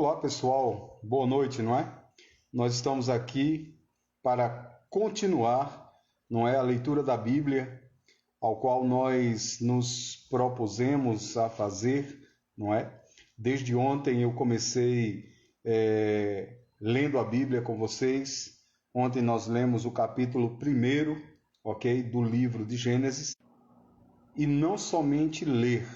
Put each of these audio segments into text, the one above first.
Olá pessoal, boa noite, não é? Nós estamos aqui para continuar, não é, a leitura da Bíblia, ao qual nós nos propusemos a fazer, não é? Desde ontem eu comecei lendo a Bíblia com vocês. Ontem nós lemos o capítulo 1, ok, do livro de Gênesis, e não somente ler,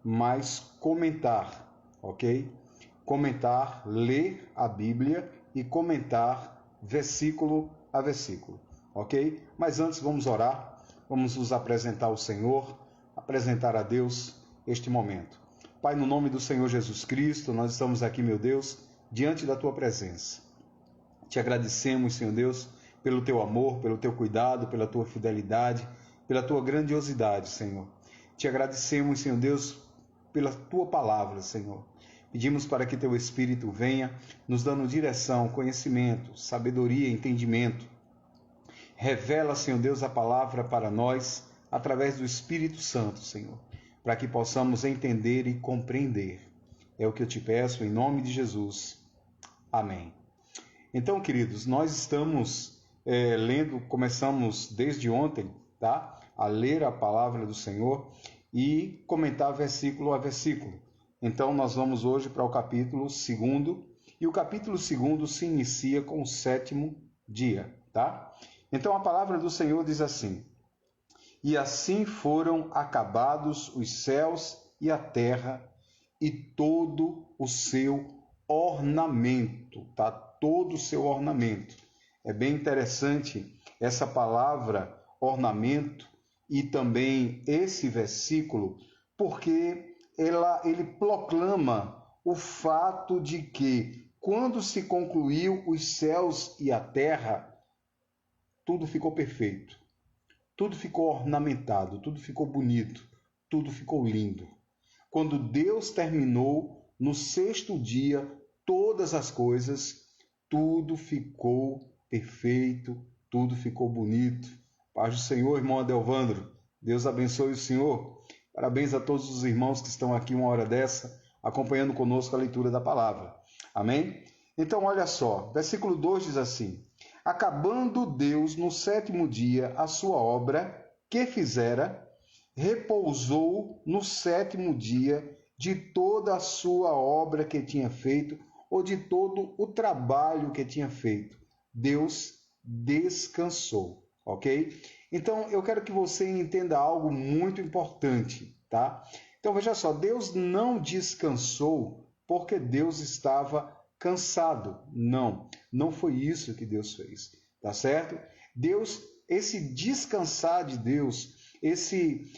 mas comentar, ok? Comentar, ler a Bíblia e comentar versículo a versículo, ok? Mas antes vamos orar, vamos nos apresentar ao Senhor, apresentar a Deus este momento. Pai, no nome do Senhor Jesus Cristo, nós estamos aqui, meu Deus, diante da Tua presença. Te agradecemos, Senhor Deus, pelo Teu amor, pelo Teu cuidado, pela Tua fidelidade, pela Tua grandiosidade, Senhor. Te agradecemos, Senhor Deus, pela Tua palavra, Senhor. Pedimos para que Teu Espírito venha nos dando direção, conhecimento, sabedoria, entendimento. Revela, Senhor Deus, a palavra para nós através do Espírito Santo, Senhor, para que possamos entender e compreender. É o que eu te peço em nome de Jesus. Amém. Então, queridos, nós estamos começamos desde ontem, tá? A ler a palavra do Senhor e comentar versículo a versículo. Então, nós vamos hoje para o capítulo 2, e o capítulo 2 se inicia com o 7º dia, tá? Então, a palavra do Senhor diz assim: E assim foram acabados os céus e a terra e todo o seu ornamento, tá? Todo o seu ornamento. É bem interessante essa palavra ornamento e também esse versículo, porque ele proclama o fato de que quando se concluiu os céus e a terra, tudo ficou perfeito, tudo ficou ornamentado, tudo ficou bonito, tudo ficou lindo. Quando Deus terminou no 6º dia todas as coisas, tudo ficou perfeito, tudo ficou bonito. Paz do Senhor, irmão Adelvandro. Deus abençoe o Senhor. Parabéns a todos os irmãos que estão aqui uma hora dessa, acompanhando conosco a leitura da palavra. Amém? Então, olha só, versículo 2 diz assim: Acabando Deus no 7º dia a sua obra que fizera, repousou no 7º dia de toda a sua obra que tinha feito, ou de todo o trabalho que tinha feito. Deus descansou, ok? Então, eu quero que você entenda algo muito importante, tá? Então, veja só, Deus não descansou porque Deus estava cansado. Não foi isso que Deus fez, tá certo? Esse descansar de Deus, esse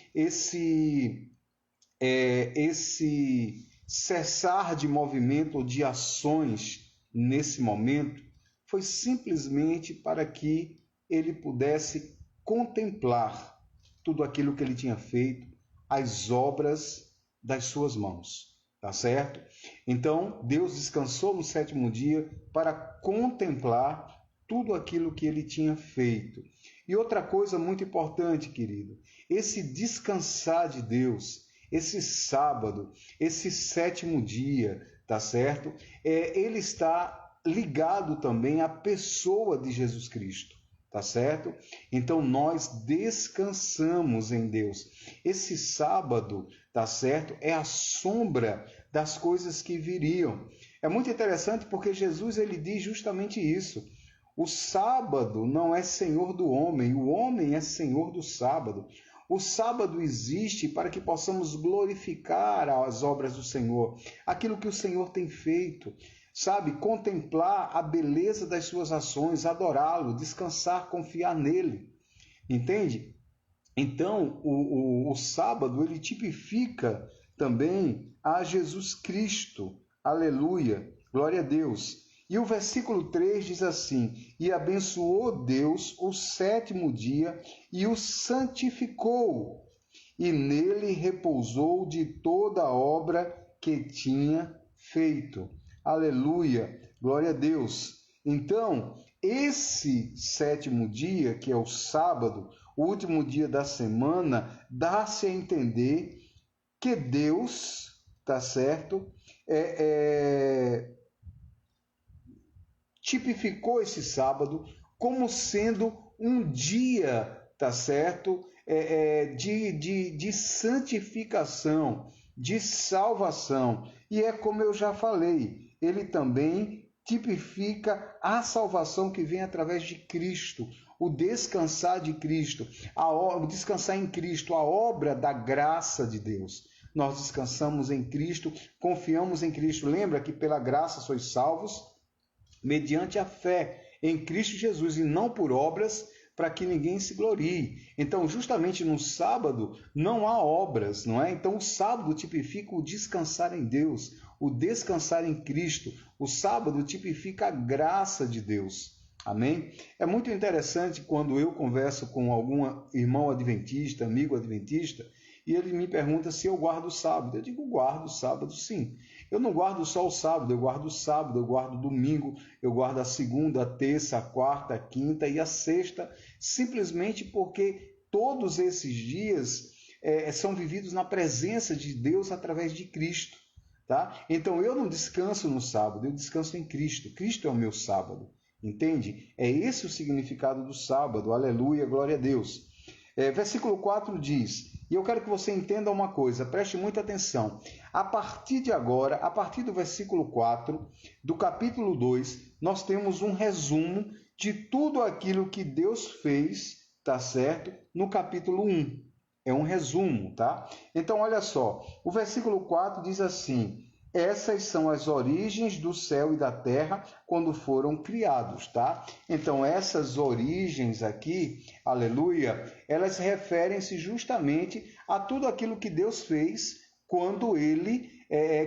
cessar de movimento ou de ações nesse momento foi simplesmente para que ele pudesse contemplar tudo aquilo que ele tinha feito, as obras das suas mãos, tá certo? Então, Deus descansou no 7º dia para contemplar tudo aquilo que ele tinha feito. E outra coisa muito importante, querido, esse descansar de Deus, esse sábado, esse 7º dia, tá certo? Ele está ligado também à pessoa de Jesus Cristo, tá certo? Então nós descansamos em Deus. Esse sábado, tá certo? É a sombra das coisas que viriam. É muito interessante porque Jesus ele diz justamente isso. O sábado não é senhor do homem, o homem é senhor do sábado. O sábado existe para que possamos glorificar as obras do Senhor, aquilo que o Senhor tem feito, sabe? Contemplar a beleza das suas ações, adorá-lo, descansar, confiar nele, entende? Então, o sábado, ele tipifica também a Jesus Cristo, aleluia, glória a Deus. E o versículo 3 diz assim: E abençoou Deus o 7º dia e o santificou, e nele repousou de toda a obra que tinha feito. Aleluia, glória a Deus. Então, esse 7º dia, que é o sábado, o último dia da semana, dá-se a entender que Deus, tá certo, tipificou esse sábado como sendo um dia, tá certo? De santificação, de salvação. E é como eu já falei, ele também tipifica a salvação que vem através de Cristo, o descansar de Cristo, o descansar em Cristo, a obra da graça de Deus. Nós descansamos em Cristo, confiamos em Cristo. Lembra que pela graça sois salvos, mediante a fé em Cristo Jesus, e não por obras, para que ninguém se glorie. Então, justamente no sábado, não há obras, não é? Então, o sábado tipifica o descansar em Deus, o descansar em Cristo. O sábado tipifica a graça de Deus. Amém? É muito interessante quando eu converso com algum irmão adventista, amigo adventista, e ele me pergunta se eu guardo o sábado. Eu digo, guardo o sábado, sim. Eu não guardo só o sábado, eu guardo o sábado, eu guardo o domingo, eu guardo a segunda, a terça, a quarta, a quinta e a sexta, simplesmente porque todos esses dias são vividos na presença de Deus através de Cristo. Tá? Então eu não descanso no sábado, eu descanso em Cristo. Cristo é o meu sábado. Entende? É esse o significado do sábado. Aleluia, glória a Deus. Versículo 4 diz, e eu quero que você entenda uma coisa, preste muita atenção. A partir de agora, a partir do versículo 4, do capítulo 2, nós temos um resumo de tudo aquilo que Deus fez, tá certo? No capítulo 1. É um resumo, tá? Então, olha só, o versículo 4 diz assim, essas são as origens do céu e da terra quando foram criados, tá? Então, essas origens aqui, aleluia, elas referem-se justamente a tudo aquilo que Deus fez quando ele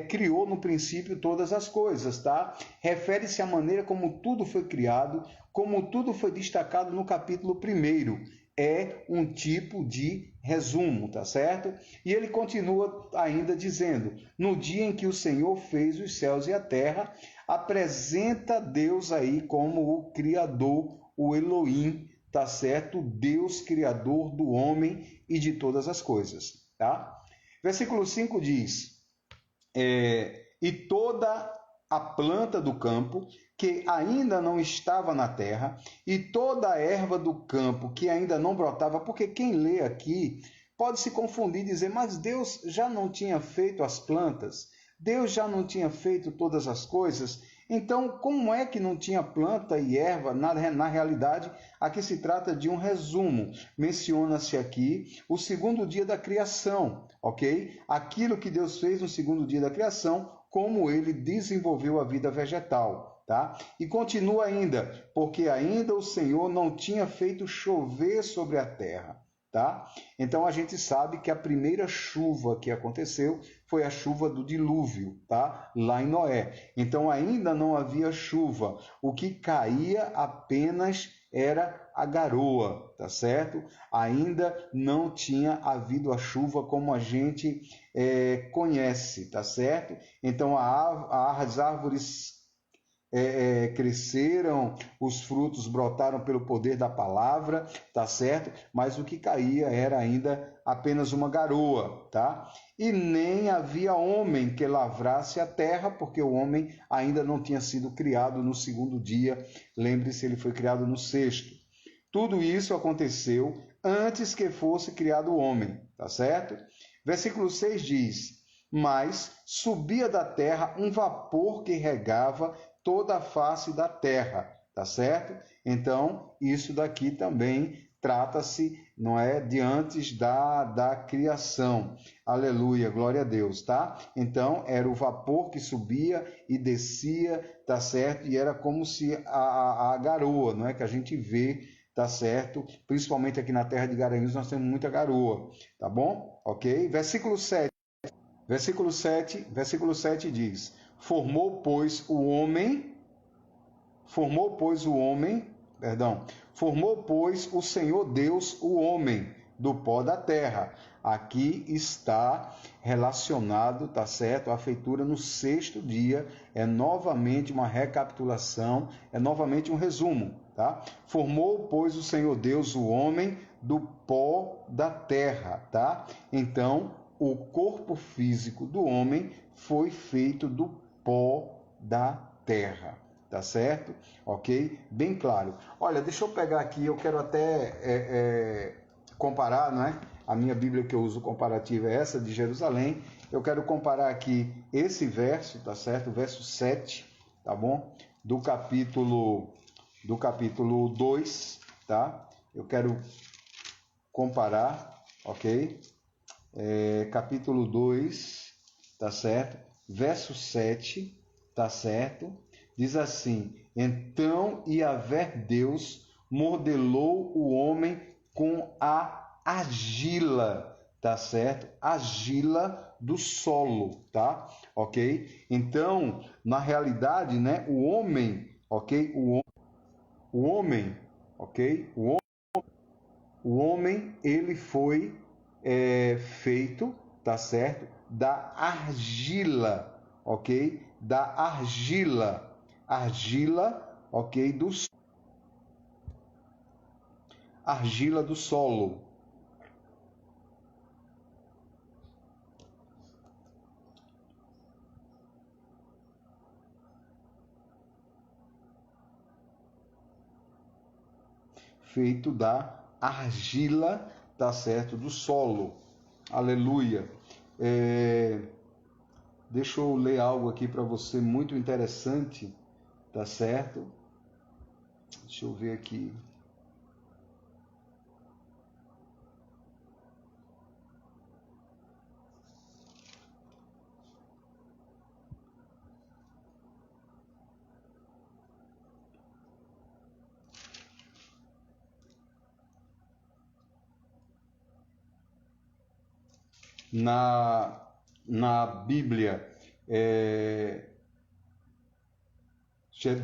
criou no princípio todas as coisas, tá? Refere-se à maneira como tudo foi criado, como tudo foi destacado no capítulo 1. É um tipo de resumo, tá certo? E ele continua ainda dizendo, no dia em que o Senhor fez os céus e a terra, apresenta Deus aí como o Criador, o Elohim, tá certo? Deus Criador do homem e de todas as coisas, tá? Versículo 5 diz, e toda a planta do campo que ainda não estava na terra, e toda a erva do campo que ainda não brotava, porque quem lê aqui pode se confundir e dizer, mas Deus já não tinha feito as plantas? Deus já não tinha feito todas as coisas? Então, como é que não tinha planta e erva? Na realidade, aqui se trata de um resumo. Menciona-se aqui o segundo dia da criação, ok? Aquilo que Deus fez no segundo dia da criação, como ele desenvolveu a vida vegetal, tá? E continua ainda, porque ainda o Senhor não tinha feito chover sobre a terra, tá? Então a gente sabe que a primeira chuva que aconteceu foi a chuva do dilúvio, tá? Lá em Noé. Então ainda não havia chuva. O que caía apenas era a garoa, tá certo? Ainda não tinha havido a chuva como a gente conhece, tá certo? Então as árvores cresceram, os frutos brotaram pelo poder da palavra, tá certo? Mas o que caía era ainda apenas uma garoa, tá? E nem havia homem que lavrasse a terra, porque o homem ainda não tinha sido criado no segundo dia. Lembre-se, ele foi criado no sexto. Tudo isso aconteceu antes que fosse criado o homem, tá certo? Versículo 6 diz, mas subia da terra um vapor que regava toda a face da terra, tá certo? Então, isso daqui também trata-se, não é, de antes da criação. Aleluia, glória a Deus, tá? Então, era o vapor que subia e descia, tá certo? E era como se a garoa, não é, que a gente vê, tá certo? Principalmente aqui na terra de Garanhuns nós temos muita garoa, tá bom? Ok? Versículo 7 diz, formou, pois, o Senhor Deus o homem do pó da terra. Aqui está relacionado, tá certo? A feitura no sexto dia é novamente uma recapitulação, é novamente um resumo, tá? Formou, pois, o Senhor Deus o homem do pó da terra, tá? Então, o corpo físico do homem foi feito do pó da terra, tá certo? Ok? Bem claro. Olha, deixa eu pegar aqui, eu quero até comparar, não é? A minha Bíblia que eu uso comparativa é essa de Jerusalém. Eu quero comparar aqui esse verso, tá certo? O verso 7, tá bom? Do capítulo 2, tá? Eu quero comparar, ok? Capítulo 2, tá certo? Verso 7, tá certo? Diz assim: então Yahvé Deus modelou o homem com a argila, tá certo? Argila do solo, tá? Ok? Então, na realidade, né, o homem, ok? O homem, ok? O homem, ele foi feito, tá certo? Da argila, ok? Da argila, ok? Argila do solo. Feito da argila, tá certo? Do solo. Aleluia. Deixa eu ler algo aqui para você muito interessante, tá certo? Deixa eu ver aqui. Na Bíblia de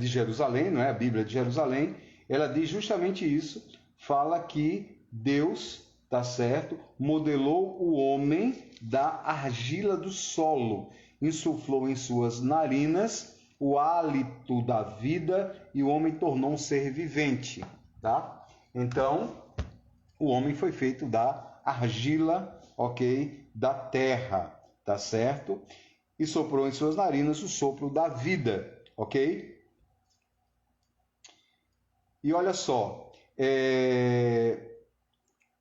Jerusalém, não é? A Bíblia de Jerusalém, ela diz justamente isso, fala que Deus, tá certo, modelou o homem da argila do solo, insuflou em suas narinas o hálito da vida e o homem tornou um ser vivente, tá? Então, o homem foi feito da argila, ok? Da terra, tá certo? E soprou em suas narinas o sopro da vida, ok? E olha só,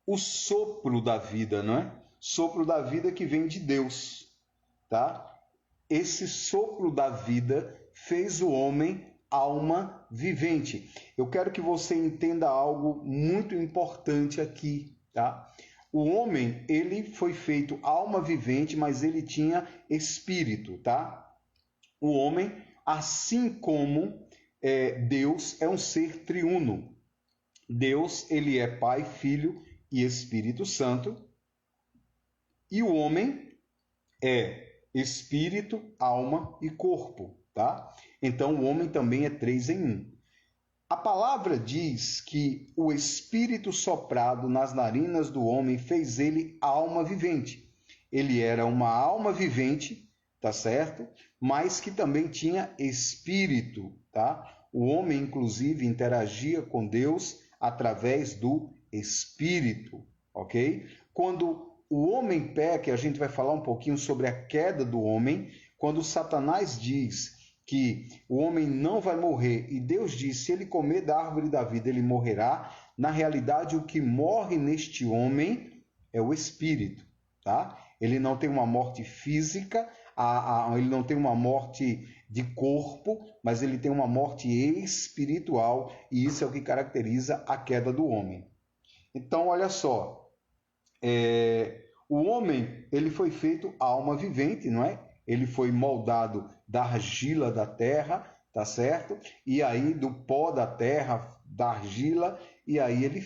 o sopro da vida, não é? Sopro da vida que vem de Deus, tá? Esse sopro da vida fez o homem alma vivente. Eu quero que você entenda algo muito importante aqui, tá? O homem, ele foi feito alma vivente, mas ele tinha espírito, tá? O homem, assim como Deus é um ser triuno. Deus, ele é Pai, Filho e Espírito Santo. E o homem é espírito, alma e corpo, tá? Então o homem também é 3 em 1. A palavra diz que o espírito soprado nas narinas do homem fez ele alma vivente. Ele era uma alma vivente, tá certo? Mas que também tinha espírito, tá? O homem, inclusive, interagia com Deus através do espírito, ok? Quando o homem peca, a gente vai falar um pouquinho sobre a queda do homem, quando Satanás diz que o homem não vai morrer e Deus diz, se ele comer da árvore da vida, ele morrerá. Na realidade, o que morre neste homem é o espírito, tá? Ele não tem uma morte física, ele não tem uma morte de corpo, mas ele tem uma morte espiritual, e isso é o que caracteriza a queda do homem. Então, olha só, o homem, ele foi feito alma vivente, não é? Ele foi moldado da argila da terra, tá certo? E aí do pó da terra, da argila, e aí ele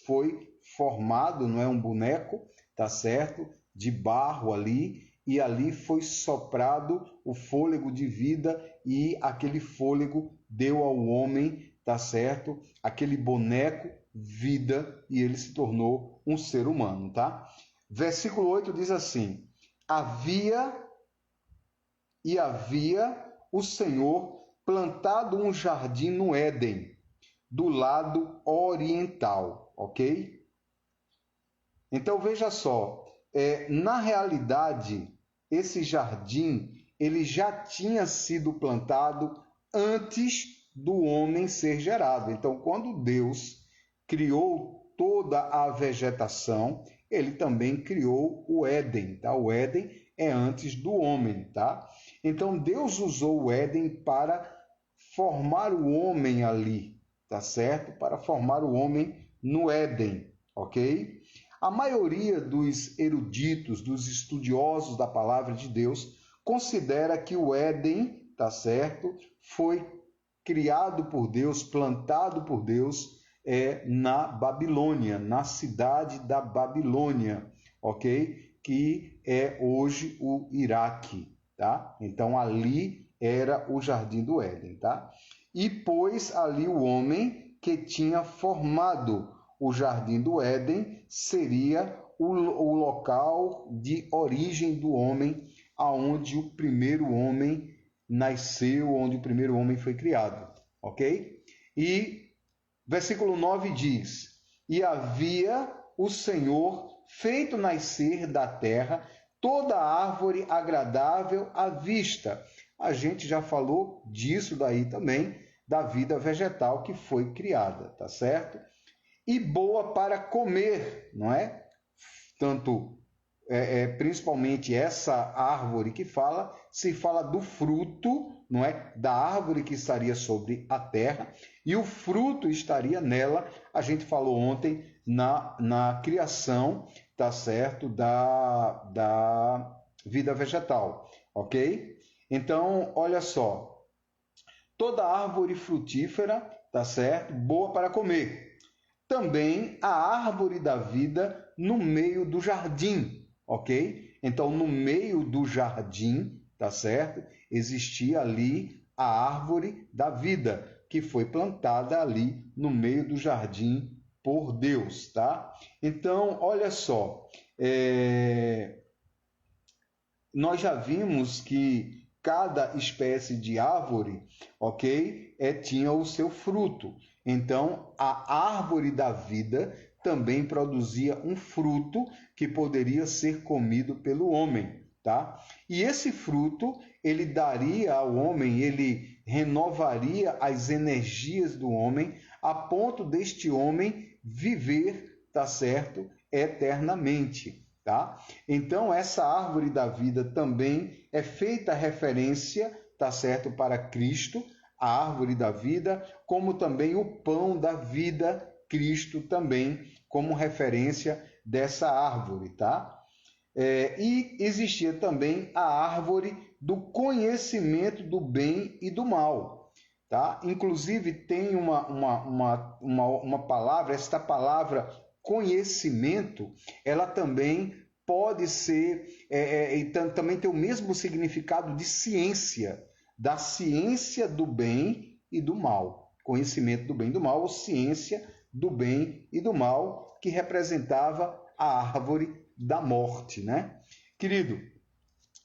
foi formado, não é, um boneco, tá certo? De barro ali, e ali foi soprado o fôlego de vida, e aquele fôlego deu ao homem, tá certo? Aquele boneco, vida, e ele se tornou um ser humano, tá? Versículo 8 diz assim: havia o Senhor plantado um jardim no Éden, do lado oriental, ok? Então veja só, na realidade, esse jardim ele já tinha sido plantado antes do homem ser gerado. Então, quando Deus criou toda a vegetação, ele também criou o Éden, tá? O Éden é antes do homem, tá? Então, Deus usou o Éden para formar o homem ali, tá certo? Para formar o homem no Éden, ok? A maioria dos eruditos, dos estudiosos da palavra de Deus, considera que o Éden, tá certo? Foi criado por Deus, plantado por Deus, na Babilônia, na cidade da Babilônia, ok? Que é hoje o Iraque, tá? Então ali era o Jardim do Éden, tá? E pôs ali o homem que tinha formado o Jardim do Éden, seria o local de origem do homem, aonde o primeiro homem nasceu, onde o primeiro homem foi criado, ok? E versículo 9 diz: E havia o Senhor feito nascer da terra toda árvore agradável à vista. A gente já falou disso daí também, da vida vegetal que foi criada, tá certo? E boa para comer, não é? Tanto, principalmente essa árvore que se fala do fruto, não é? Da árvore que estaria sobre a terra, e o fruto estaria nela. A gente falou ontem na criação, tá certo? Da vida vegetal, ok? Então, olha só, toda árvore frutífera, tá certo? Boa para comer. Também a árvore da vida no meio do jardim, ok? Então, no meio do jardim, tá certo? Existia ali a árvore da vida, que foi plantada ali no meio do jardim por Deus, tá? Então, olha só, nós já vimos que cada espécie de árvore, ok, tinha o seu fruto. Então, a árvore da vida também produzia um fruto que poderia ser comido pelo homem, tá? E esse fruto, ele daria ao homem, ele renovaria as energias do homem a ponto deste homem viver, tá certo, eternamente. Tá? Então, essa árvore da vida também é feita referência, tá certo, para Cristo, a árvore da vida, como também o pão da vida, Cristo também, como referência dessa árvore, tá? E existia também a árvore do conhecimento do bem e do mal, tá? Inclusive, tem uma palavra, esta palavra conhecimento, ela também pode ser, também tem o mesmo significado de ciência, da ciência do bem e do mal. Conhecimento do bem e do mal, ou ciência do bem e do mal, que representava a árvore da morte, né? Querido,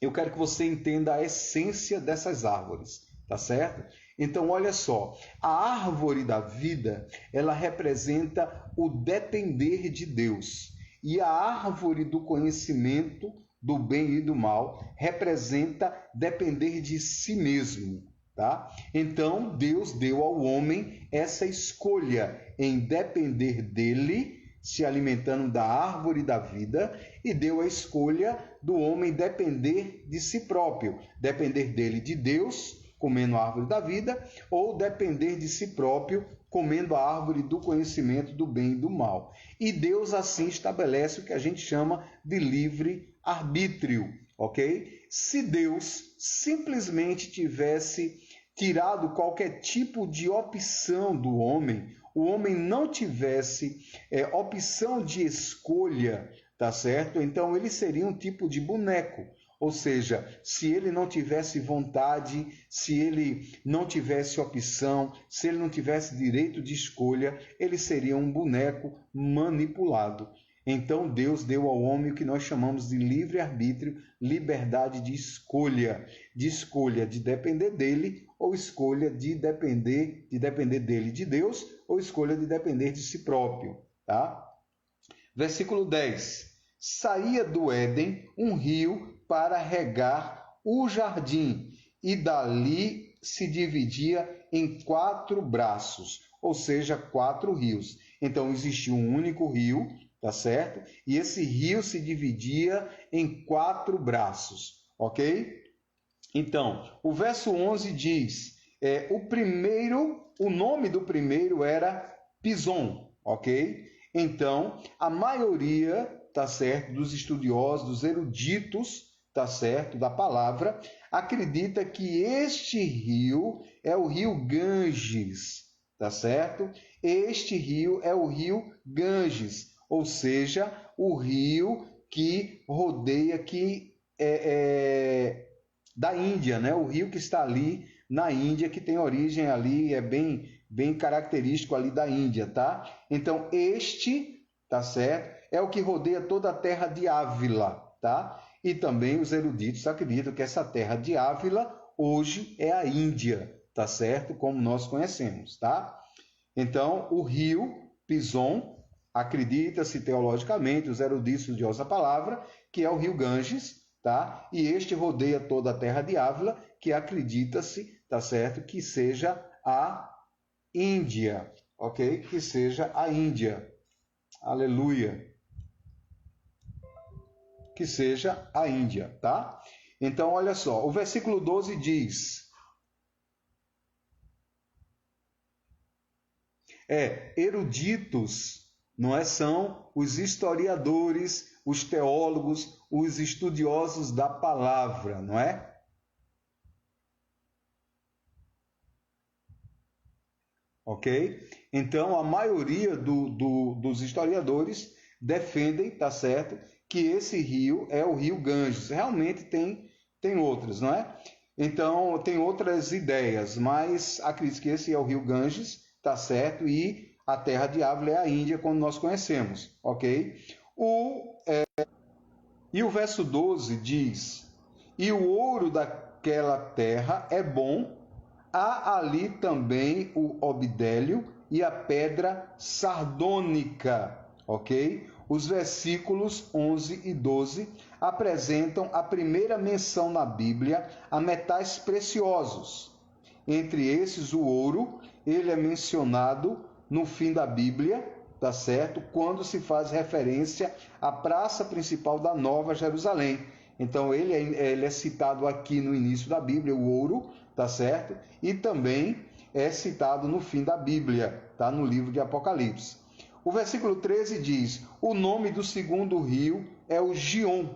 eu quero que você entenda a essência dessas árvores, tá certo? Então, olha só, a árvore da vida, ela representa o depender de Deus. E a árvore do conhecimento do bem e do mal representa depender de si mesmo, tá? Então, Deus deu ao homem essa escolha em depender dele, se alimentando da árvore da vida, e deu a escolha do homem depender de si próprio, depender dele, de Deus, comendo a árvore da vida, ou depender de si próprio, comendo a árvore do conhecimento do bem e do mal. E Deus assim estabelece o que a gente chama de livre arbítrio, ok? Se Deus simplesmente tivesse tirado qualquer tipo de opção do homem, o homem não tivesse opção de escolha, tá certo? Então ele seria um tipo de boneco. Ou seja, se ele não tivesse vontade, se ele não tivesse opção, se ele não tivesse direito de escolha, ele seria um boneco manipulado. Então Deus deu ao homem o que nós chamamos de livre-arbítrio, liberdade de escolha de depender dele, ou escolha de depender dele, de Deus, ou escolha de depender de si próprio, tá? Versículo 10. Saía do Éden um rio para regar o jardim, e dali se dividia em 4 braços, ou seja, 4 rios. Então existia um único rio, tá certo? E esse rio se dividia em 4 braços, ok? Então, o verso 11 diz, o nome do primeiro era Pison, ok? Então, a maioria, tá certo, dos estudiosos, dos eruditos, tá certo, da palavra, acredita que este rio é o rio Ganges, tá certo? Este rio é o rio Ganges, ou seja, o rio que rodeia, da Índia, né? O rio que está ali na Índia, que tem origem ali, é bem característico ali da Índia, tá? Então, este, tá certo? É o que rodeia toda a terra de Ávila, tá? E também os eruditos acreditam que essa terra de Ávila hoje é a Índia, tá certo? Como nós conhecemos, tá? Então, o rio Pison, acredita-se teologicamente, os eruditos estudiosos da palavra, que é o rio Ganges, tá? E este rodeia toda a terra de Ávila, que acredita-se, tá certo, que seja a Índia, ok? Que seja a Índia. Aleluia. Que seja a Índia, tá? Então, olha só, o versículo 12 diz: eruditos, não é? São os historiadores, os teólogos, os estudiosos da palavra, não é? Ok? Então, a maioria dos historiadores defendem, tá certo, que esse rio é o rio Ganges. Realmente tem outros, não é? Então, tem outras ideias, mas acredito que esse é o rio Ganges, tá certo? E a terra de Ávila é a Índia, como nós conhecemos, ok? E o verso 12 diz: E o ouro daquela terra é bom, há ali também o obidélio e a pedra sardônica, ok? Os versículos 11 e 12 apresentam a primeira menção na Bíblia a metais preciosos. Entre esses, o ouro, ele é mencionado no fim da Bíblia, tá certo? Quando se faz referência à praça principal da Nova Jerusalém. Então, ele é citado aqui no início da Bíblia, o ouro, tá certo? E também é citado no fim da Bíblia, tá? No livro de Apocalipse. O versículo 13 diz: o nome do segundo rio é o Gion.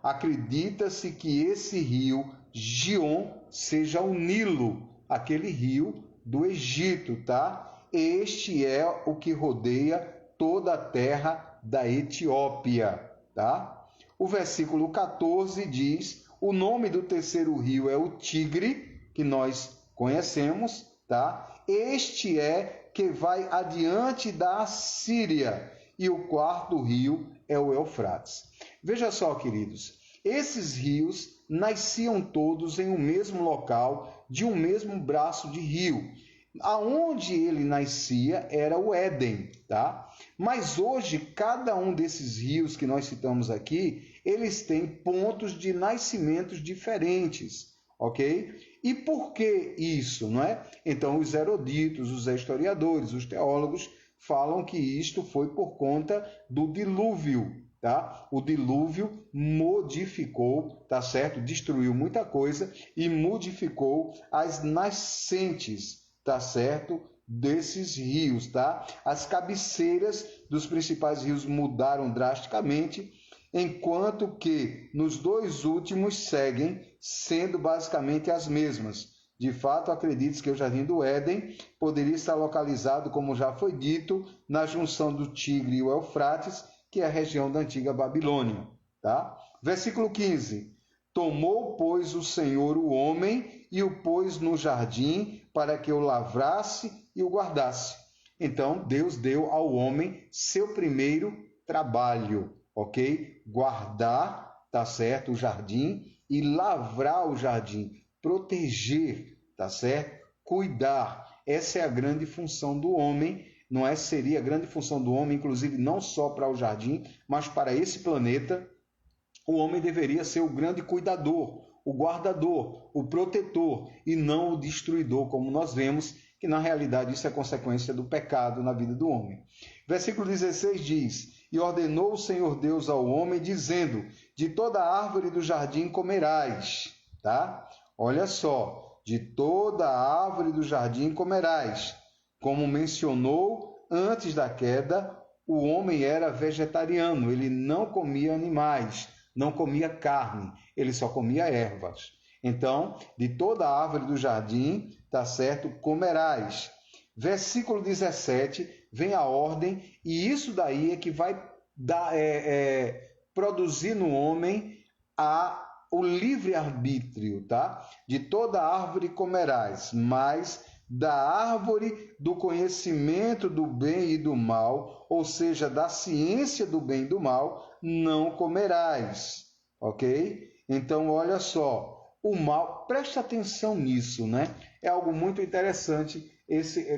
Acredita-se que esse rio, Gion, seja o Nilo, aquele rio do Egito, tá? Este é o que rodeia toda a terra da Etiópia, tá? O versículo 14 diz: o nome do terceiro rio é o Tigre, que nós conhecemos, tá? Este é que vai adiante da Síria, e o quarto rio é o Eufrates. Veja só, queridos, esses rios nasciam todos em um mesmo local, de um mesmo braço de rio. Aonde ele nascia era o Éden, tá? Mas hoje, cada um desses rios que nós citamos aqui, eles têm pontos de nascimentos diferentes, ok? E por que isso, não é? Então, os eruditos, os historiadores, os teólogos falam que isto foi por conta do dilúvio, tá? O dilúvio modificou, tá certo? Destruiu muita coisa e modificou as nascentes, tá certo? Desses rios, tá? As cabeceiras dos principais rios mudaram drasticamente, enquanto que nos dois últimos seguem sendo basicamente as mesmas. De fato, acredito que o Jardim do Éden poderia estar localizado, como já foi dito, na junção do Tigre e o Eufrates, que é a região da antiga Babilônia, tá? Versículo 15. Tomou, pois, o Senhor o homem e o pôs no jardim para que o lavrasse e o guardasse. Então, Deus deu ao homem seu primeiro trabalho, ok? Guardar, tá certo, o jardim e lavrar o jardim, proteger, tá certo? Cuidar. Essa é a grande função do homem, não é? Seria a grande função do homem, inclusive não só para o jardim, mas para esse planeta. O homem deveria ser o grande cuidador, o guardador, o protetor e não o destruidor, como nós vemos que na realidade isso é consequência do pecado na vida do homem. Versículo 16 diz: E ordenou o Senhor Deus ao homem, dizendo: De toda árvore do jardim comerás, tá? Olha só, de toda árvore do jardim comerás. Como mencionou antes da queda, o homem era vegetariano, ele não comia animais, não comia carne, ele só comia ervas. Então, de toda árvore do jardim, tá certo, comerás. Versículo 17, vem a ordem, e isso daí é que vai produzir no homem o livre-arbítrio, tá? De toda árvore comerás, mas da árvore do conhecimento do bem e do mal, ou seja, da ciência do bem e do mal, não comerás, ok? Então, olha só, o mal, preste atenção nisso, né? É algo muito interessante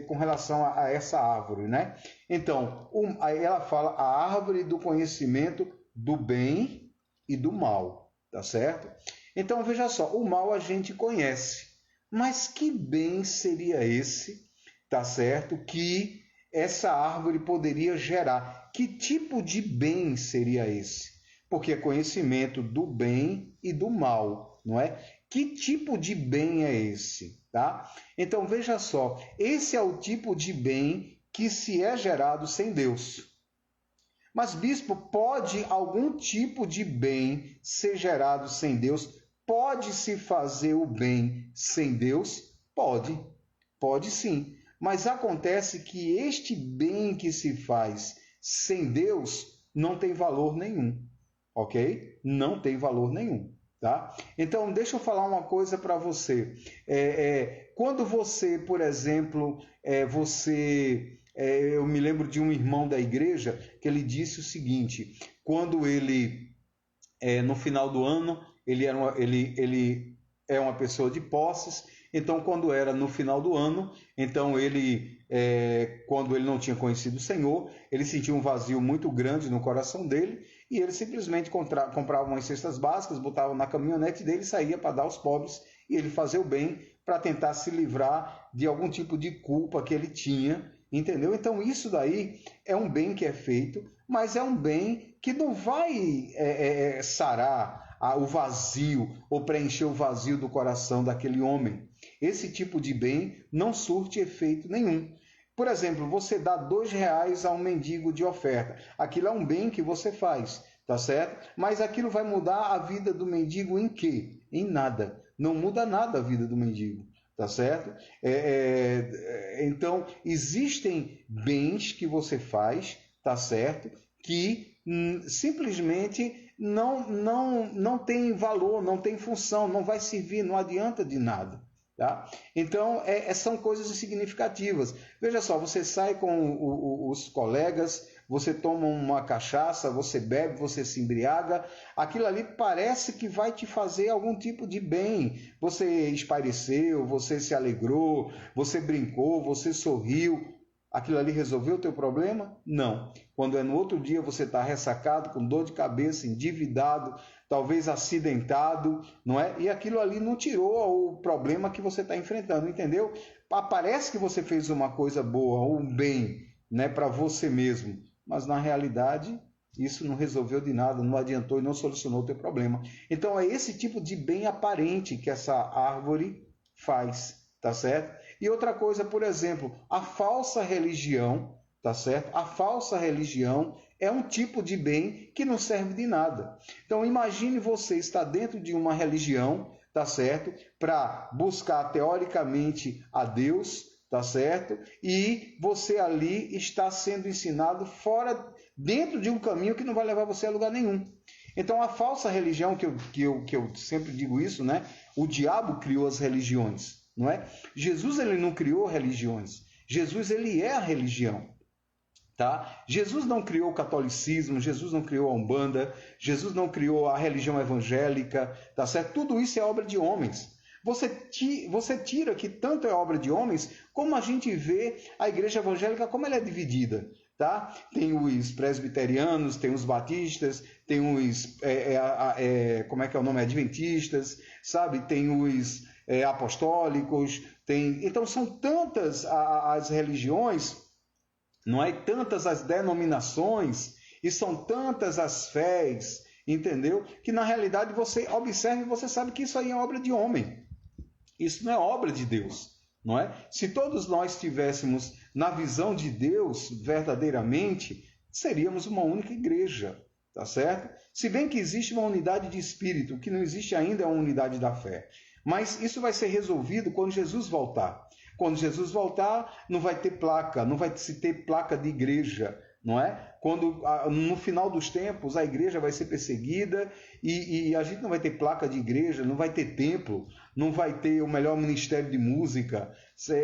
com relação a essa árvore, né? Então, aí ela fala a árvore do conhecimento do bem e do mal, tá certo? Então, veja só, o mal a gente conhece, mas que bem seria esse, tá certo? Que essa árvore poderia gerar. Que tipo de bem seria esse? Porque é conhecimento do bem e do mal, não é? Que tipo de bem é esse, tá? Então, veja só, esse é o tipo de bem que se é gerado sem Deus. Mas, bispo, pode algum tipo de bem ser gerado sem Deus? Pode-se fazer o bem sem Deus? Pode, pode sim. Mas acontece que este bem que se faz sem Deus não tem valor nenhum, ok? Não tem valor nenhum. Tá? Então, deixa eu falar uma coisa para você. Quando você, por exemplo, eu me lembro de um irmão da igreja que ele disse o seguinte: quando ele, no final do ano, ele é uma pessoa de posses, então quando era no final do ano, então quando ele não tinha conhecido o Senhor, ele sentia um vazio muito grande no coração dele, e ele simplesmente comprava umas cestas básicas, botava na caminhonete dele e saía para dar aos pobres, e ele fazia o bem para tentar se livrar de algum tipo de culpa que ele tinha, entendeu? Então isso daí é um bem que é feito, mas é um bem que não vai sarar o vazio ou preencher o vazio do coração daquele homem. Esse tipo de bem não surte efeito nenhum. Por exemplo, você dá R$2 a um mendigo de oferta. Aquilo é um bem que você faz, tá certo? Mas aquilo vai mudar a vida do mendigo em quê? Em nada. Não muda nada a vida do mendigo, tá certo? Então, existem bens que você faz, tá certo? Que simplesmente não tem valor, não tem função, não vai servir, não adianta de nada. Tá? Então, são coisas significativas. Veja só, você sai com os colegas, você toma uma cachaça, você bebe, você se embriaga, aquilo ali parece que vai te fazer algum tipo de bem. Você espaireceu, você se alegrou, você brincou, você sorriu. Aquilo ali resolveu o teu problema? Não. Quando no outro dia você está ressacado, com dor de cabeça, endividado, talvez acidentado, não é? E aquilo ali não tirou o problema que você está enfrentando, entendeu? Parece que você fez uma coisa boa, ou um bem, né, para você mesmo, mas na realidade isso não resolveu de nada, não adiantou e não solucionou o teu problema. Então é esse tipo de bem aparente que essa árvore faz, tá certo? E outra coisa, por exemplo, a falsa religião, tá certo? A falsa religião é um tipo de bem que não serve de nada. Então imagine você estar dentro de uma religião, tá certo? Para buscar teoricamente a Deus, tá certo? E você ali está sendo ensinado dentro de um caminho que não vai levar você a lugar nenhum. Então a falsa religião, que eu sempre digo isso, né? O diabo criou as religiões. Não é? Jesus ele não criou religiões. Jesus ele é a religião. Tá? Jesus não criou o catolicismo, Jesus não criou a Umbanda, Jesus não criou a religião evangélica, tá certo? Tudo isso é obra de homens. Você tira que tanto é obra de homens, como a gente vê a igreja evangélica, como ela é dividida. tá? Tem os presbiterianos, tem os batistas, tem os, como é que é o nome? Adventistas, sabe? Tem os apostólicos, tem... Então, são tantas as religiões, não é? Tantas as denominações, e são tantas as fés, entendeu? Que, na realidade, você observa e você sabe que isso aí é obra de homem. Isso não é obra de Deus. Não é? Se todos nós estivéssemos na visão de Deus verdadeiramente, seríamos uma única igreja, tá certo? Se bem que existe uma unidade de espírito, o que não existe ainda é uma unidade da fé. Mas isso vai ser resolvido quando Jesus voltar. Quando Jesus voltar, não vai ter placa, não vai se ter placa de igreja, não é? Quando no final dos tempos a igreja vai ser perseguida e a gente não vai ter placa de igreja, não vai ter templo, não vai ter o melhor ministério de música.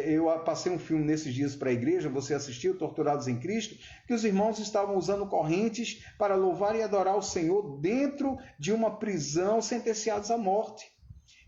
Eu passei um filme nesses dias para a igreja, você assistiu, Torturados em Cristo, que os irmãos estavam usando correntes para louvar e adorar o Senhor dentro de uma prisão, sentenciados à morte.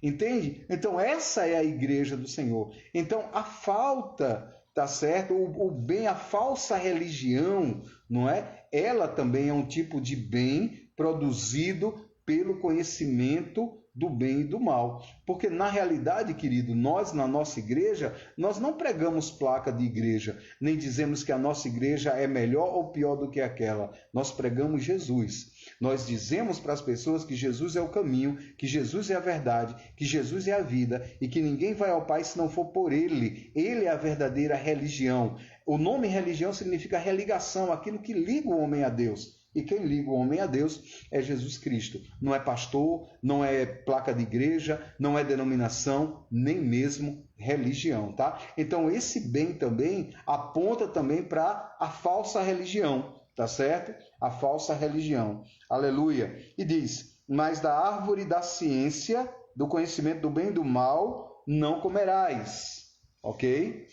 Entende? Então essa é a igreja do Senhor. Então a falta, tá certo? O bem, a falsa religião, não é? Ela também é um tipo de bem produzido pelo conhecimento do bem e do mal. Porque na realidade, querido, nós na nossa igreja, nós não pregamos placa de igreja, nem dizemos que a nossa igreja é melhor ou pior do que aquela. Nós pregamos Jesus. Nós dizemos para as pessoas que Jesus é o caminho, que Jesus é a verdade, que Jesus é a vida e que ninguém vai ao Pai se não for por Ele. Ele é a verdadeira religião. O nome religião significa religação, aquilo que liga o homem a Deus. E quem liga o homem a Deus é Jesus Cristo. Não é pastor, não é placa de igreja, não é denominação, nem mesmo religião, tá? Então esse bem também aponta também para a falsa religião, tá certo? A falsa religião. Aleluia. E diz: mas da árvore da ciência, do conhecimento do bem e do mal, não comerás. Ok?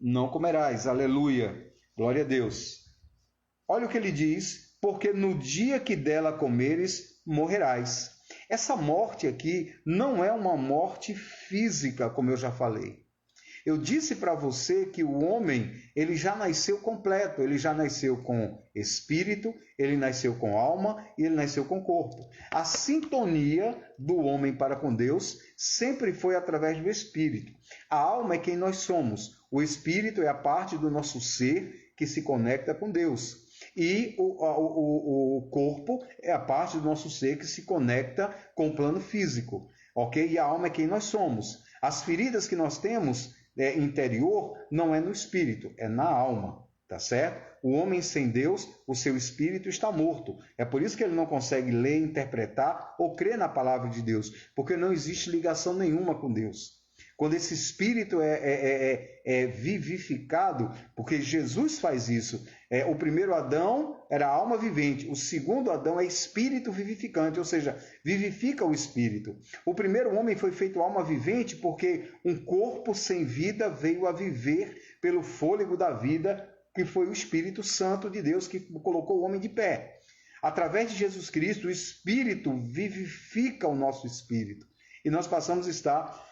Não comerás. Aleluia. Glória a Deus. Olha o que ele diz: porque no dia que dela comeres, morrerás. Essa morte aqui não é uma morte física, como eu já falei. Eu disse para você que o homem, ele já nasceu completo, ele já nasceu com espírito, ele nasceu com alma e ele nasceu com corpo. A sintonia do homem para com Deus sempre foi através do espírito. A alma é quem nós somos, o espírito é a parte do nosso ser que se conecta com Deus. E o corpo é a parte do nosso ser que se conecta com o plano físico, ok? E a alma é quem nós somos. As feridas que nós temos interior não é no espírito, é na alma, tá certo? O homem sem Deus, o seu espírito está morto. É por isso que ele não consegue ler, interpretar ou crer na palavra de Deus, porque não existe ligação nenhuma com Deus. Quando esse espírito é vivificado, porque Jesus faz isso. O primeiro Adão era alma vivente, o segundo Adão é espírito vivificante, ou seja, vivifica o espírito. O primeiro homem foi feito alma vivente porque um corpo sem vida veio a viver pelo fôlego da vida, que foi o Espírito Santo de Deus que colocou o homem de pé. Através de Jesus Cristo, o Espírito vivifica o nosso espírito. E nós passamos a estar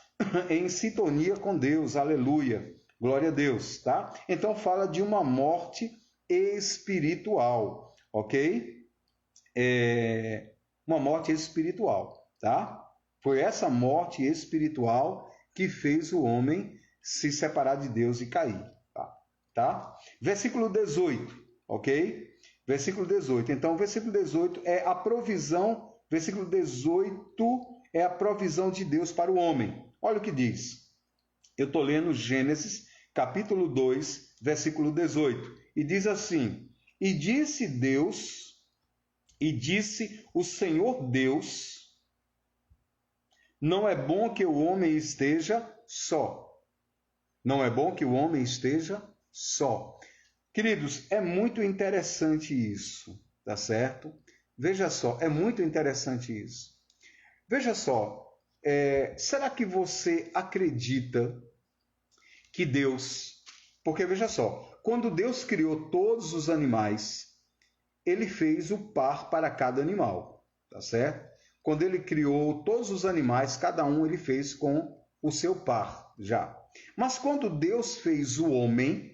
em sintonia com Deus, aleluia, glória a Deus, tá? Então fala de uma morte espiritual, ok? Uma morte espiritual, tá? Foi essa morte espiritual que fez o homem se separar de Deus e cair, tá? Versículo 18, ok? Versículo 18. Então, o versículo 18 é a provisão, versículo 18 é a provisão de Deus para o homem. Olha o que diz. Eu estou lendo Gênesis, capítulo 2, versículo 18. E diz assim: E disse o Senhor Deus, não é bom que o homem esteja só. Não é bom que o homem esteja só. Queridos, é muito interessante isso, tá certo? Veja só, é muito interessante isso. Veja só, será que você acredita que Deus... Porque veja só, quando Deus criou todos os animais, ele fez o par para cada animal, tá certo? Quando ele criou todos os animais, cada um ele fez com o seu par já. Mas quando Deus fez o homem,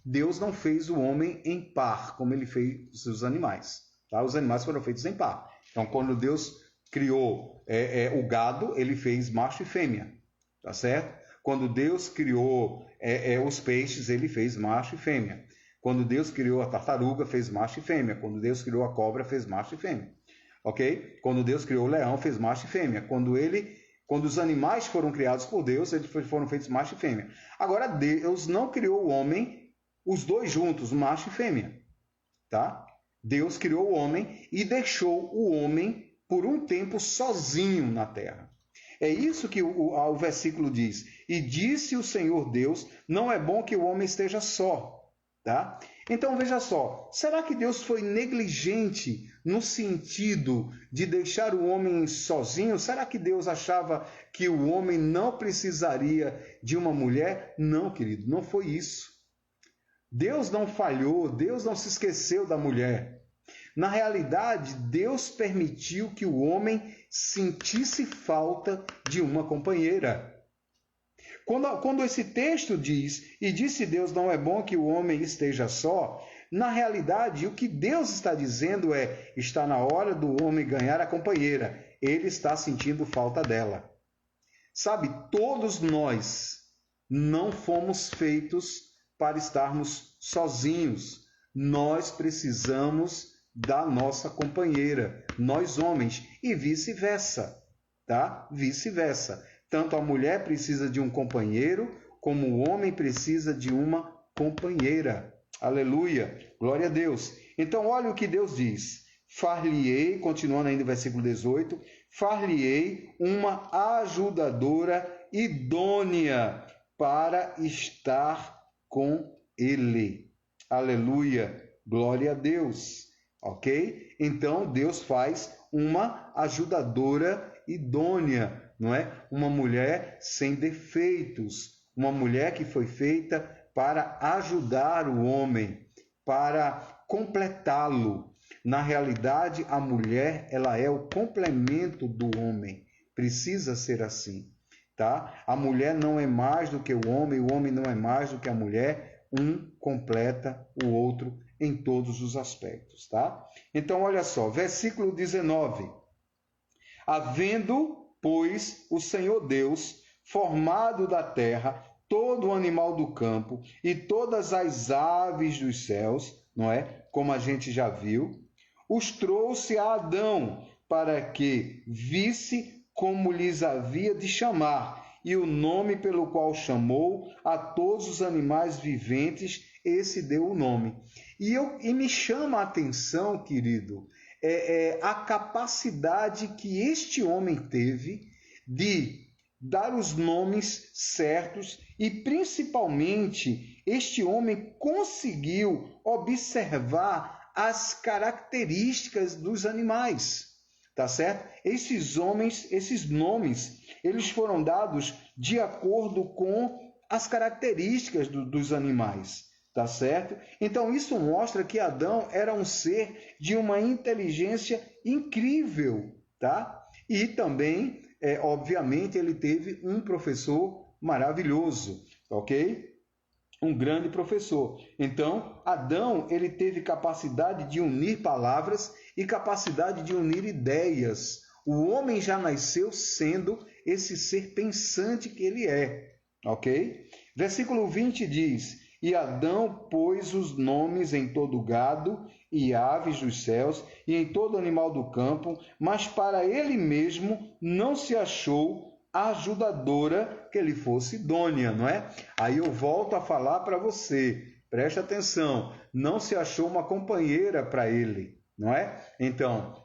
Deus não fez o homem em par, como ele fez os animais. Tá? Os animais foram feitos em par. Então, quando Deus criou o gado, ele fez macho e fêmea. Tá certo? Quando Deus criou os peixes, ele fez macho e fêmea. Quando Deus criou a tartaruga, fez macho e fêmea. Quando Deus criou a cobra, fez macho e fêmea. Ok? Quando Deus criou o leão, fez macho e fêmea. Quando os animais foram criados por Deus, eles foram feitos macho e fêmea. Agora, Deus não criou o homem, os dois juntos, macho e fêmea. Tá? Deus criou o homem e deixou o homem por um tempo sozinho na terra. É isso que o versículo diz. E disse o Senhor Deus, não é bom que o homem esteja só. Tá? Então, veja só, será que Deus foi negligente no sentido de deixar o homem sozinho? Será que Deus achava que o homem não precisaria de uma mulher? Não, querido, não foi isso. Deus não falhou, Deus não se esqueceu da mulher. Na realidade, Deus permitiu que o homem sentisse falta de uma companheira. Quando esse texto diz, e disse Deus, não é bom que o homem esteja só, na realidade, o que Deus está dizendo está na hora do homem ganhar a companheira. Ele está sentindo falta dela. Sabe, todos nós não fomos feitos para estarmos sozinhos. Nós precisamos da nossa companheira, nós homens, e vice-versa, tá? Vice-versa. Tanto a mulher precisa de um companheiro, como o homem precisa de uma companheira. Aleluia, glória a Deus. Então, olha o que Deus diz. Far-lhe-ei, continuando ainda no versículo 18, far-lhe-ei uma ajudadora idônea para estar com ele. Aleluia, glória a Deus. Ok? Então, Deus faz uma ajudadora idônea, não é? Uma mulher sem defeitos, uma mulher que foi feita para ajudar o homem, para completá-lo. Na realidade, a mulher, ela é o complemento do homem. Precisa ser assim, tá? A mulher não é mais do que o homem não é mais do que a mulher, um completa o outro em todos os aspectos, tá? Então, olha só, versículo 19. Havendo, pois, o Senhor Deus formado da terra todo o animal do campo e todas as aves dos céus, não é? Como a gente já viu, os trouxe a Adão para que visse como lhes havia de chamar, e o nome pelo qual chamou a todos os animais viventes, esse deu o nome. E me chama a atenção, querido, a capacidade que este homem teve de dar os nomes certos e, principalmente, este homem conseguiu observar as características dos animais, tá certo? Esses nomes, eles foram dados de acordo com as características dos animais, tá certo? Então, isso mostra que Adão era um ser de uma inteligência incrível, tá? E também, obviamente, ele teve um professor maravilhoso, ok? Um grande professor. Então, Adão, ele teve capacidade de unir palavras e capacidade de unir ideias. O homem já nasceu sendo esse ser pensante que ele é, ok? Versículo 20 diz, e Adão pôs os nomes em todo gado e aves dos céus e em todo animal do campo, mas para ele mesmo não se achou ajudadora que lhe fosse idônea, não é? Aí eu volto a falar para você, preste atenção, não se achou uma companheira para ele, não é? Então,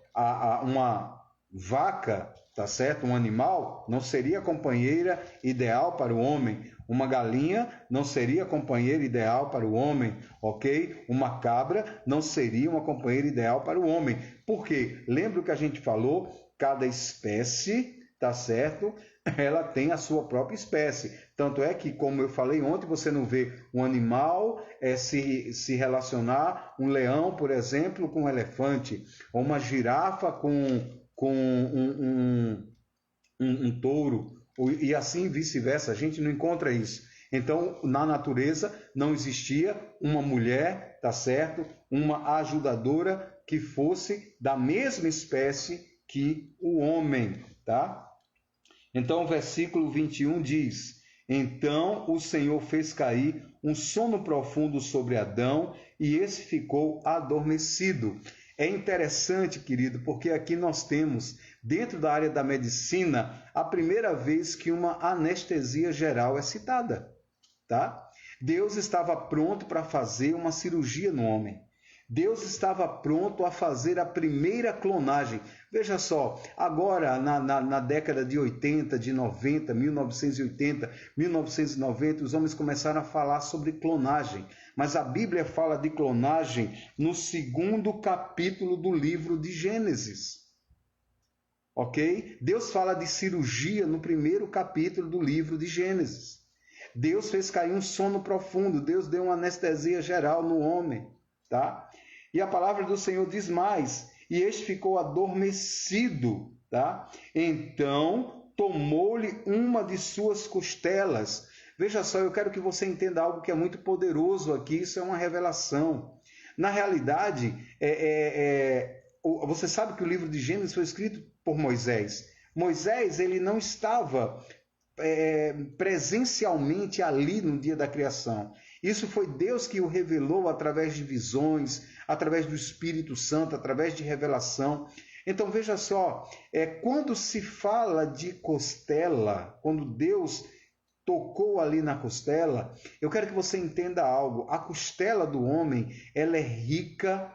uma vaca, tá certo? Um animal não seria companheira ideal para o homem. Uma galinha não seria companheira ideal para o homem, ok? Uma cabra não seria uma companheira ideal para o homem. Por quê? Lembra o que a gente falou? Cada espécie, tá certo? Ela tem a sua própria espécie. Tanto é que, como eu falei ontem, você não vê um animal se relacionar, um leão, por exemplo, com um elefante, ou uma girafa com um touro, e assim vice-versa. A gente não encontra isso. Então, na natureza não existia uma mulher, tá certo? Uma ajudadora que fosse da mesma espécie que o homem, tá? Então, o versículo 21 diz: Então o Senhor fez cair um sono profundo sobre Adão e esse ficou adormecido. É interessante, querido, porque aqui nós temos, dentro da área da medicina, a primeira vez que uma anestesia geral é citada, tá? Deus estava pronto para fazer uma cirurgia no homem. Deus estava pronto a fazer a primeira clonagem. Veja só, agora na década de 80, de 90, 1980, 1990, os homens começaram a falar sobre clonagem. Mas a Bíblia fala de clonagem no 2º capítulo do livro de Gênesis. Ok? Deus fala de cirurgia no 1º capítulo do livro de Gênesis. Deus fez cair um sono profundo, Deus deu uma anestesia geral no homem, tá? E a palavra do Senhor diz mais, e este ficou adormecido, tá? Então tomou-lhe uma de suas costelas. Veja só, eu quero que você entenda algo que é muito poderoso aqui, isso é uma revelação. Na realidade, você sabe que o livro de Gênesis foi escrito por Moisés. Moisés, ele não estava presencialmente ali no dia da criação. Isso foi Deus que o revelou através de visões, através do Espírito Santo, através de revelação. Então veja só, quando se fala de costela, quando Deus tocou ali na costela, eu quero que você entenda algo. A costela do homem, ela é rica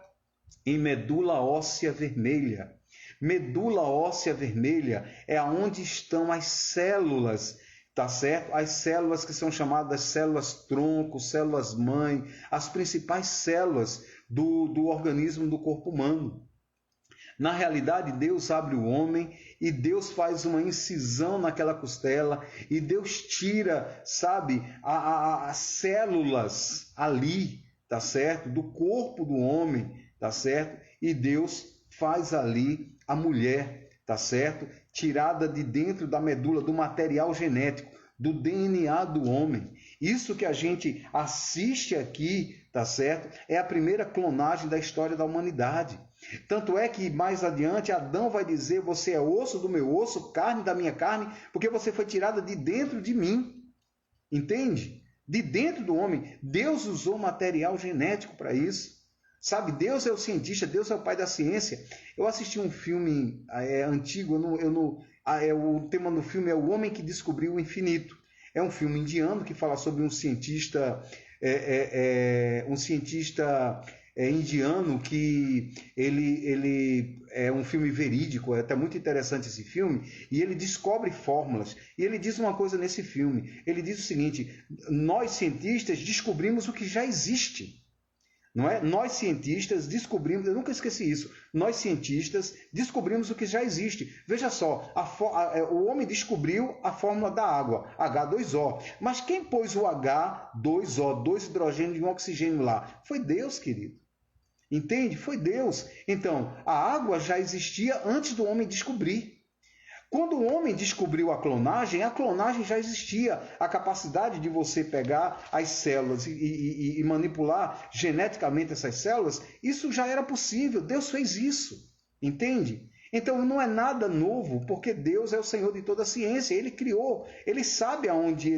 em medula óssea vermelha. Medula óssea vermelha é onde estão as células, tá certo? As células que são chamadas células tronco, células mãe, as principais células do organismo do corpo humano. Na realidade, Deus abre o homem e Deus faz uma incisão naquela costela e Deus tira, sabe, as células ali, tá certo? Do corpo do homem, tá certo? E Deus faz ali a mulher, tá certo? Tirada de dentro da medula, do material genético, do DNA do homem. Isso que a gente assiste aqui, tá certo? É a primeira clonagem da história da humanidade. Tanto é que mais adiante Adão vai dizer: você é osso do meu osso, carne da minha carne, porque você foi tirada de dentro de mim. Entende? De dentro do homem. Deus usou material genético para isso. Sabe, Deus é o cientista, Deus é o pai da ciência. Eu assisti um filme antigo, o tema do filme é O Homem que Descobriu o Infinito. É um filme indiano que fala sobre um cientista, indiano que ele é um filme verídico, é até muito interessante esse filme, e ele descobre fórmulas. E ele diz uma coisa nesse filme, ele diz o seguinte: nós cientistas descobrimos o que já existe. Não é? Nós cientistas descobrimos, eu nunca esqueci isso, nós cientistas descobrimos o que já existe. Veja só, o homem descobriu a fórmula da água, H2O. Mas quem pôs o H2O, 2 hidrogênios e um oxigênio lá? Foi Deus, querido. Entende? Foi Deus. Então, a água já existia antes do homem descobrir. Quando o homem descobriu a clonagem já existia. A capacidade de você pegar as células e manipular geneticamente essas células, isso já era possível. Deus fez isso. Entende? Então não é nada novo, porque Deus é o Senhor de toda a ciência. Ele criou, ele sabe aonde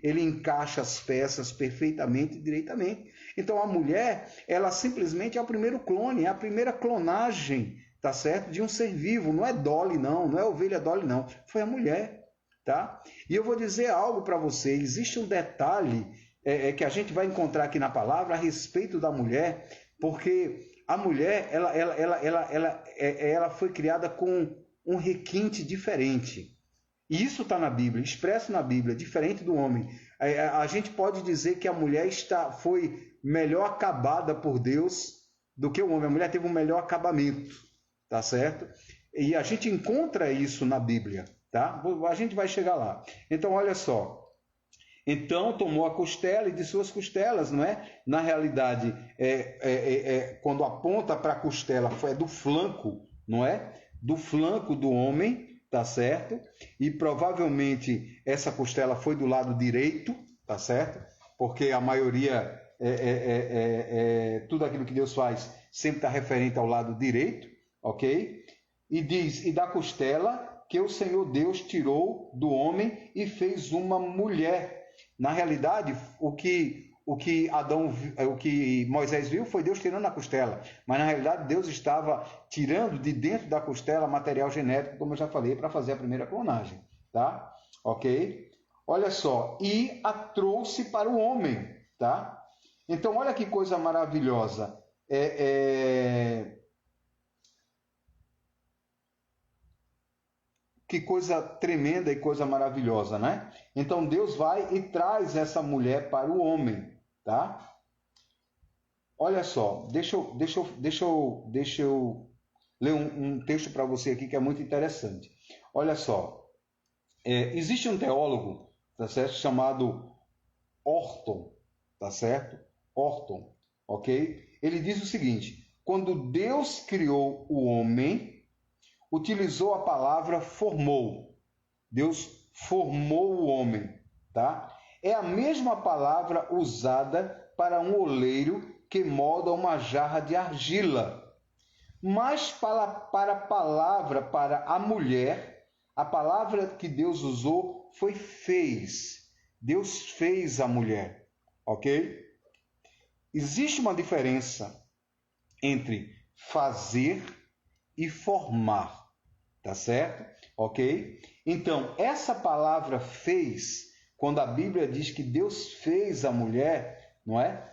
ele encaixa as peças perfeitamente e direitamente. Então a mulher, ela simplesmente é o primeiro clone, é a primeira clonagem, tá certo? De um ser vivo. Não é Dolly, não é ovelha Dolly, não. Foi a mulher, tá? E eu vou dizer algo para você. Existe um detalhe que a gente vai encontrar aqui na palavra a respeito da mulher, porque a mulher, ela foi criada com um requinte diferente. E isso está na Bíblia, expresso na Bíblia, diferente do homem. A gente pode dizer que a mulher foi melhor acabada por Deus do que o homem. A mulher teve um melhor acabamento. Tá certo? E a gente encontra isso na Bíblia, tá? A gente vai chegar lá. Então, olha só. Então, tomou a costela e de suas costelas, não é? Na realidade, quando aponta para a costela, é do flanco, não é? Do flanco do homem, tá certo? E provavelmente essa costela foi do lado direito, tá certo? Porque a maioria, tudo aquilo que Deus faz sempre está referente ao lado direito, ok? E diz, e da costela que o Senhor Deus tirou do homem e fez uma mulher. Na realidade, o que Moisés viu foi Deus tirando a costela, mas na realidade Deus estava tirando de dentro da costela material genético, como eu já falei, para fazer a primeira clonagem, tá? Ok? Olha só, e a trouxe para o homem, tá? Então, olha que coisa maravilhosa. Que coisa tremenda e coisa maravilhosa, né? Então, Deus vai e traz essa mulher para o homem, tá? Olha só, deixa eu ler um texto para você aqui que é muito interessante. Olha só, existe um teólogo, tá certo, chamado Orton, tá certo? Orton, ok? Ele diz o seguinte: quando Deus criou o homem, utilizou a palavra formou. Deus formou o homem, tá? É a mesma palavra usada para um oleiro que molda uma jarra de argila. Mas para a palavra, para a mulher, a palavra que Deus usou foi fez. Deus fez a mulher, ok? Existe uma diferença entre fazer e formar, tá certo? Ok? Então, essa palavra fez, quando a Bíblia diz que Deus fez a mulher, não é?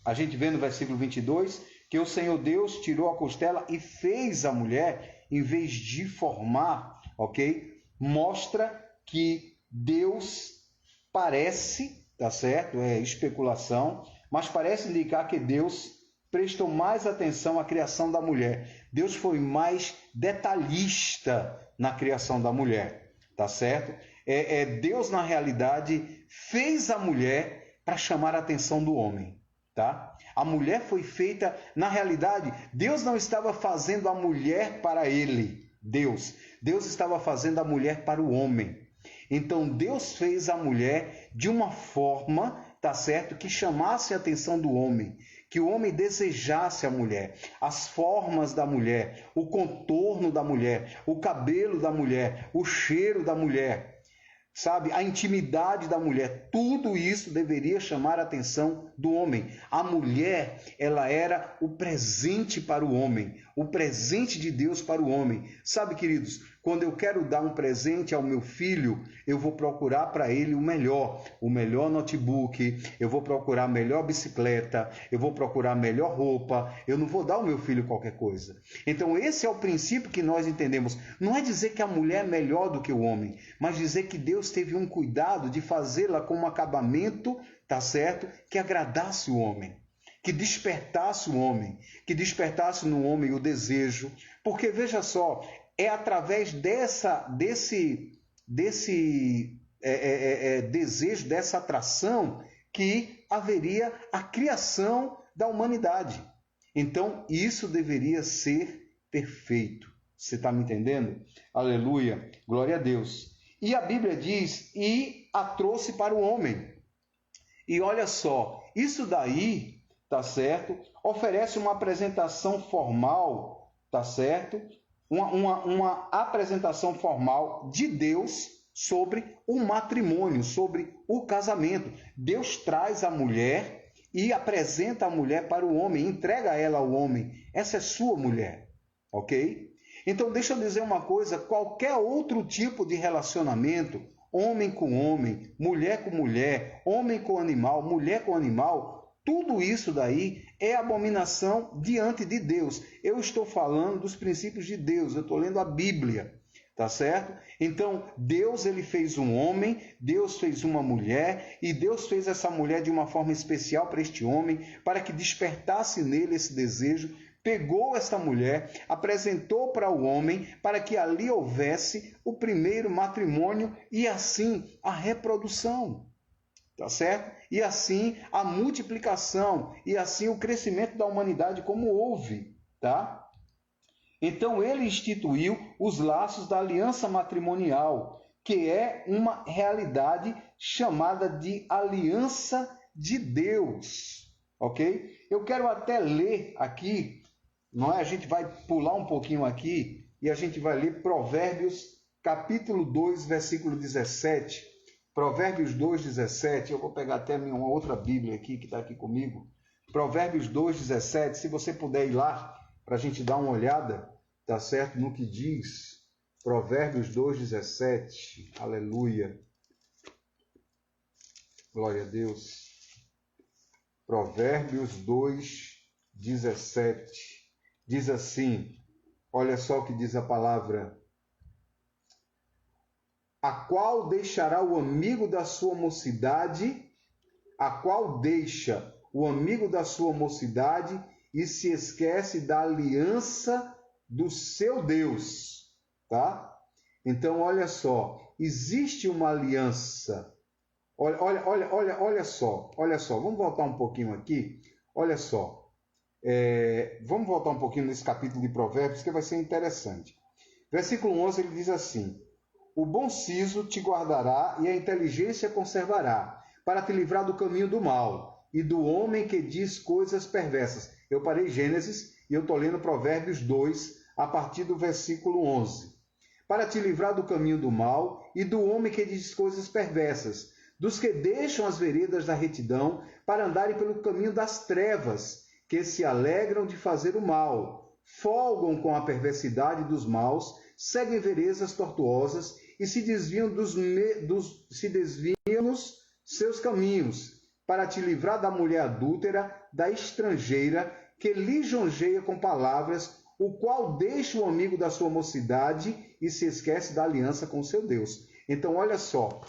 A gente vê no versículo 22 que o Senhor Deus tirou a costela e fez a mulher, em vez de formar, ok? Mostra que Deus parece, tá certo? É especulação, mas parece indicar que Deus prestou mais atenção à criação da mulher. Deus foi mais detalhista na criação da mulher, tá certo? Deus, na realidade, fez a mulher para chamar a atenção do homem, tá? A mulher foi feita, na realidade, Deus não estava fazendo a mulher para ele, Deus estava fazendo a mulher para o homem. Então, Deus fez a mulher de uma forma, tá certo, que chamasse a atenção do homem, que o homem desejasse a mulher, as formas da mulher, o contorno da mulher, o cabelo da mulher, o cheiro da mulher, sabe, a intimidade da mulher, tudo isso deveria chamar a atenção do homem. A mulher, ela era o presente para o homem, o presente de Deus para o homem. Sabe, queridos, quando eu quero dar um presente ao meu filho, eu vou procurar para ele o melhor notebook, eu vou procurar a melhor bicicleta, eu vou procurar a melhor roupa, eu não vou dar ao meu filho qualquer coisa. Então esse é o princípio que nós entendemos. Não é dizer que a mulher é melhor do que o homem, mas dizer que Deus teve um cuidado de fazê-la com um acabamento, tá certo, que agradasse o homem, que despertasse o homem, que despertasse no homem o desejo, porque veja só, é através desse desejo, dessa atração, que haveria a criação da humanidade. Então, isso deveria ser perfeito. Você está me entendendo? Aleluia, glória a Deus. E a Bíblia diz, e a trouxe para o homem. E olha só, isso daí, tá certo? Oferece uma apresentação formal, tá certo? Uma apresentação formal de Deus sobre o matrimônio, sobre o casamento. Deus traz a mulher e apresenta a mulher para o homem, entrega ela ao homem. Essa é sua mulher, ok? Então, deixa eu dizer uma coisa, qualquer outro tipo de relacionamento, homem com homem, mulher com mulher, homem com animal, mulher com animal, tudo isso daí é abominação diante de Deus. Eu estou falando dos princípios de Deus, eu estou lendo a Bíblia, tá certo? Então, Deus, ele fez um homem, Deus fez uma mulher, e Deus fez essa mulher de uma forma especial para este homem, para que despertasse nele esse desejo, pegou essa mulher, apresentou para o homem, para que ali houvesse o primeiro matrimônio e assim a reprodução. Tá certo? E assim a multiplicação, e assim o crescimento da humanidade como houve, tá? Então ele instituiu os laços da aliança matrimonial, que é uma realidade chamada de aliança de Deus, ok? Eu quero até ler aqui, não é? A gente vai pular um pouquinho aqui e a gente vai ler Provérbios capítulo 2, versículo 17. Provérbios 2, 17, eu vou pegar até uma outra Bíblia aqui que está aqui comigo. Provérbios 2, 17, se você puder ir lá para a gente dar uma olhada, tá certo? No que diz Provérbios 2, 17, aleluia, glória a Deus. Provérbios 2, 17, diz assim, olha só o que diz a palavra: a qual deixará o amigo da sua mocidade, a qual deixa o amigo da sua mocidade e se esquece da aliança do seu Deus, tá? Então, olha só, existe uma aliança. Olha só, vamos voltar um pouquinho aqui, olha só, vamos voltar um pouquinho nesse capítulo de Provérbios, que vai ser interessante. Versículo 11, ele diz assim: o bom siso te guardará e a inteligência conservará, para te livrar do caminho do mal e do homem que diz coisas perversas. Eu parei Gênesis e eu estou lendo Provérbios 2, a partir do versículo 11. Para te livrar do caminho do mal e do homem que diz coisas perversas, dos que deixam as veredas da retidão para andarem pelo caminho das trevas, que se alegram de fazer o mal, folgam com a perversidade dos maus, seguem veredas tortuosas e se desviam dos seus caminhos, para te livrar da mulher adúltera, da estrangeira, que lisonjeia com palavras, o qual deixa o amigo da sua mocidade e se esquece da aliança com seu Deus. Então, olha só,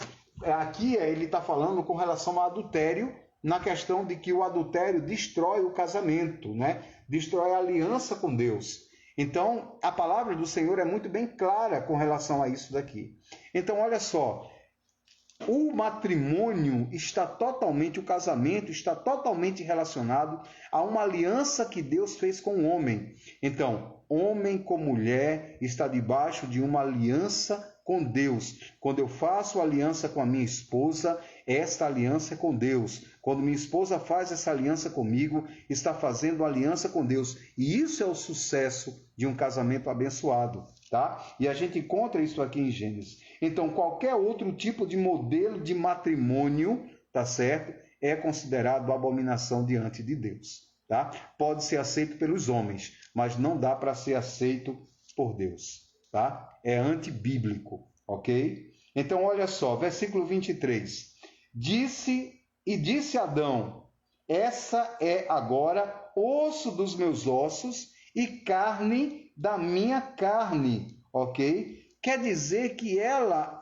aqui ele está falando com relação ao adultério, na questão de que o adultério destrói o casamento, né? Destrói a aliança com Deus. Então, a palavra do Senhor é muito bem clara com relação a isso daqui. Então, olha só, o matrimônio está totalmente, o casamento está totalmente relacionado a uma aliança que Deus fez com o homem. Então, homem com mulher está debaixo de uma aliança com Deus. Quando eu faço aliança com a minha esposa, esta aliança é com Deus. Quando minha esposa faz essa aliança comigo, está fazendo aliança com Deus. E isso é o sucesso de um casamento abençoado, tá? E a gente encontra isso aqui em Gênesis. Então, qualquer outro tipo de modelo de matrimônio, tá certo? É considerado abominação diante de Deus, tá? Pode ser aceito pelos homens, mas não dá para ser aceito por Deus, tá? É antibíblico, ok? Então, olha só, versículo 23. Disse Adão: essa é agora osso dos meus ossos e carne da minha carne, ok? Quer dizer que ela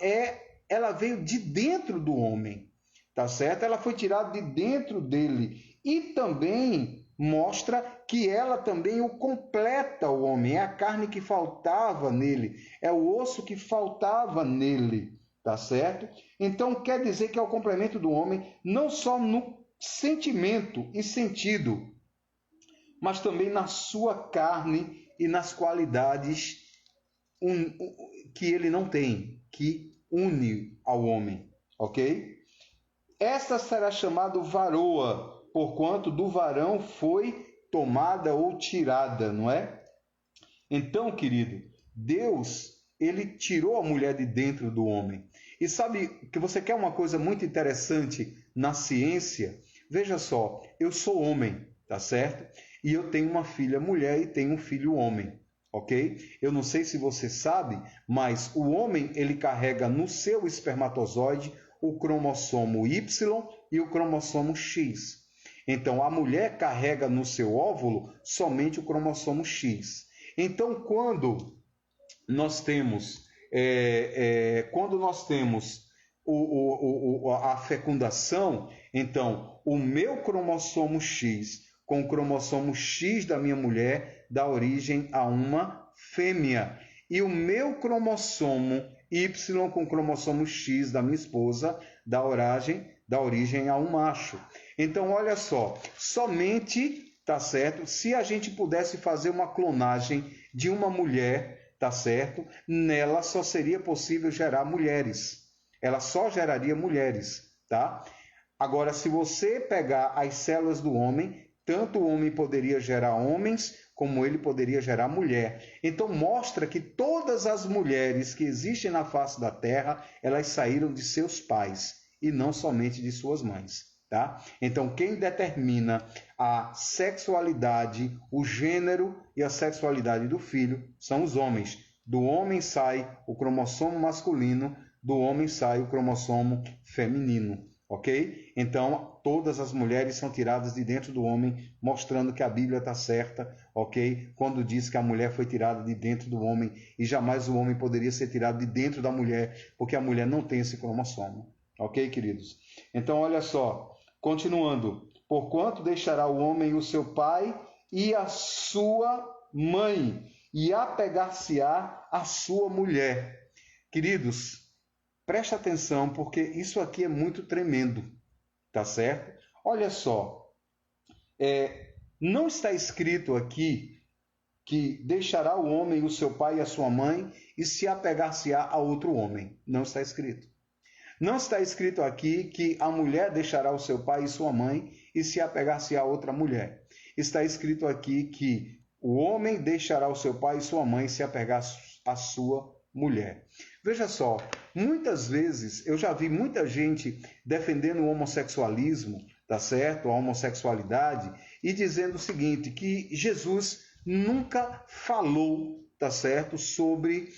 veio de dentro do homem, tá certo? Ela foi tirada de dentro dele e também mostra que ela também o completa, o homem. É a carne que faltava nele, é o osso que faltava nele, tá certo? Então quer dizer que é o complemento do homem, não só no sentimento e sentido, mas também na sua carne e nas qualidades que ele não tem, que une ao homem, ok? Esta será chamada varoa, porquanto do varão foi tomada ou tirada, não é? Então, querido, Deus, ele tirou a mulher de dentro do homem. E sabe que você quer uma coisa muito interessante na ciência? Veja só, eu sou homem, tá certo? E eu tenho uma filha mulher e tenho um filho homem. Ok? Eu não sei se você sabe, mas o homem ele carrega no seu espermatozoide o cromossomo Y e o cromossomo X. Então, a mulher carrega no seu óvulo somente o cromossomo X. Então, quando nós temos a fecundação, então, o meu cromossomo X com o cromossomo X da minha mulher dá origem a uma fêmea. E o meu cromossomo Y com o cromossomo X da minha esposa dá origem a um macho. Então, olha só, somente, tá certo? Se a gente pudesse fazer uma clonagem de uma mulher, tá certo? Nela só seria possível gerar mulheres. ela só geraria mulheres, tá? Agora, se você pegar as células do homem, tanto o homem poderia gerar homens, como ele poderia gerar mulher. Então, mostra que todas as mulheres que existem na face da terra, elas saíram de seus pais, e não somente de suas mães. Tá? Então, quem determina a sexualidade, o gênero e a sexualidade do filho são os homens. Do homem sai o cromossomo masculino, do homem sai o cromossomo feminino, ok? Então, todas as mulheres são tiradas de dentro do homem, mostrando que a Bíblia está certa, ok? Quando diz que a mulher foi tirada de dentro do homem e jamais o homem poderia ser tirado de dentro da mulher, porque a mulher não tem esse cromossomo, ok, queridos? Então, olha só. Continuando, porquanto deixará o homem o seu pai e a sua mãe, e apegar-se-á a sua mulher. Queridos, preste atenção, porque isso aqui é muito tremendo, tá certo? Olha só, não está escrito aqui que deixará o homem o seu pai e a sua mãe e se apegar-se-á a outro homem. Não está escrito. Não está escrito aqui que a mulher deixará o seu pai e sua mãe e se apegar-se a outra mulher. Está escrito aqui que o homem deixará o seu pai e sua mãe e se apegar à sua mulher. Veja só, muitas vezes eu já vi muita gente defendendo o homossexualismo, tá certo? A homossexualidade, e dizendo o seguinte, que Jesus nunca falou, tá certo, sobre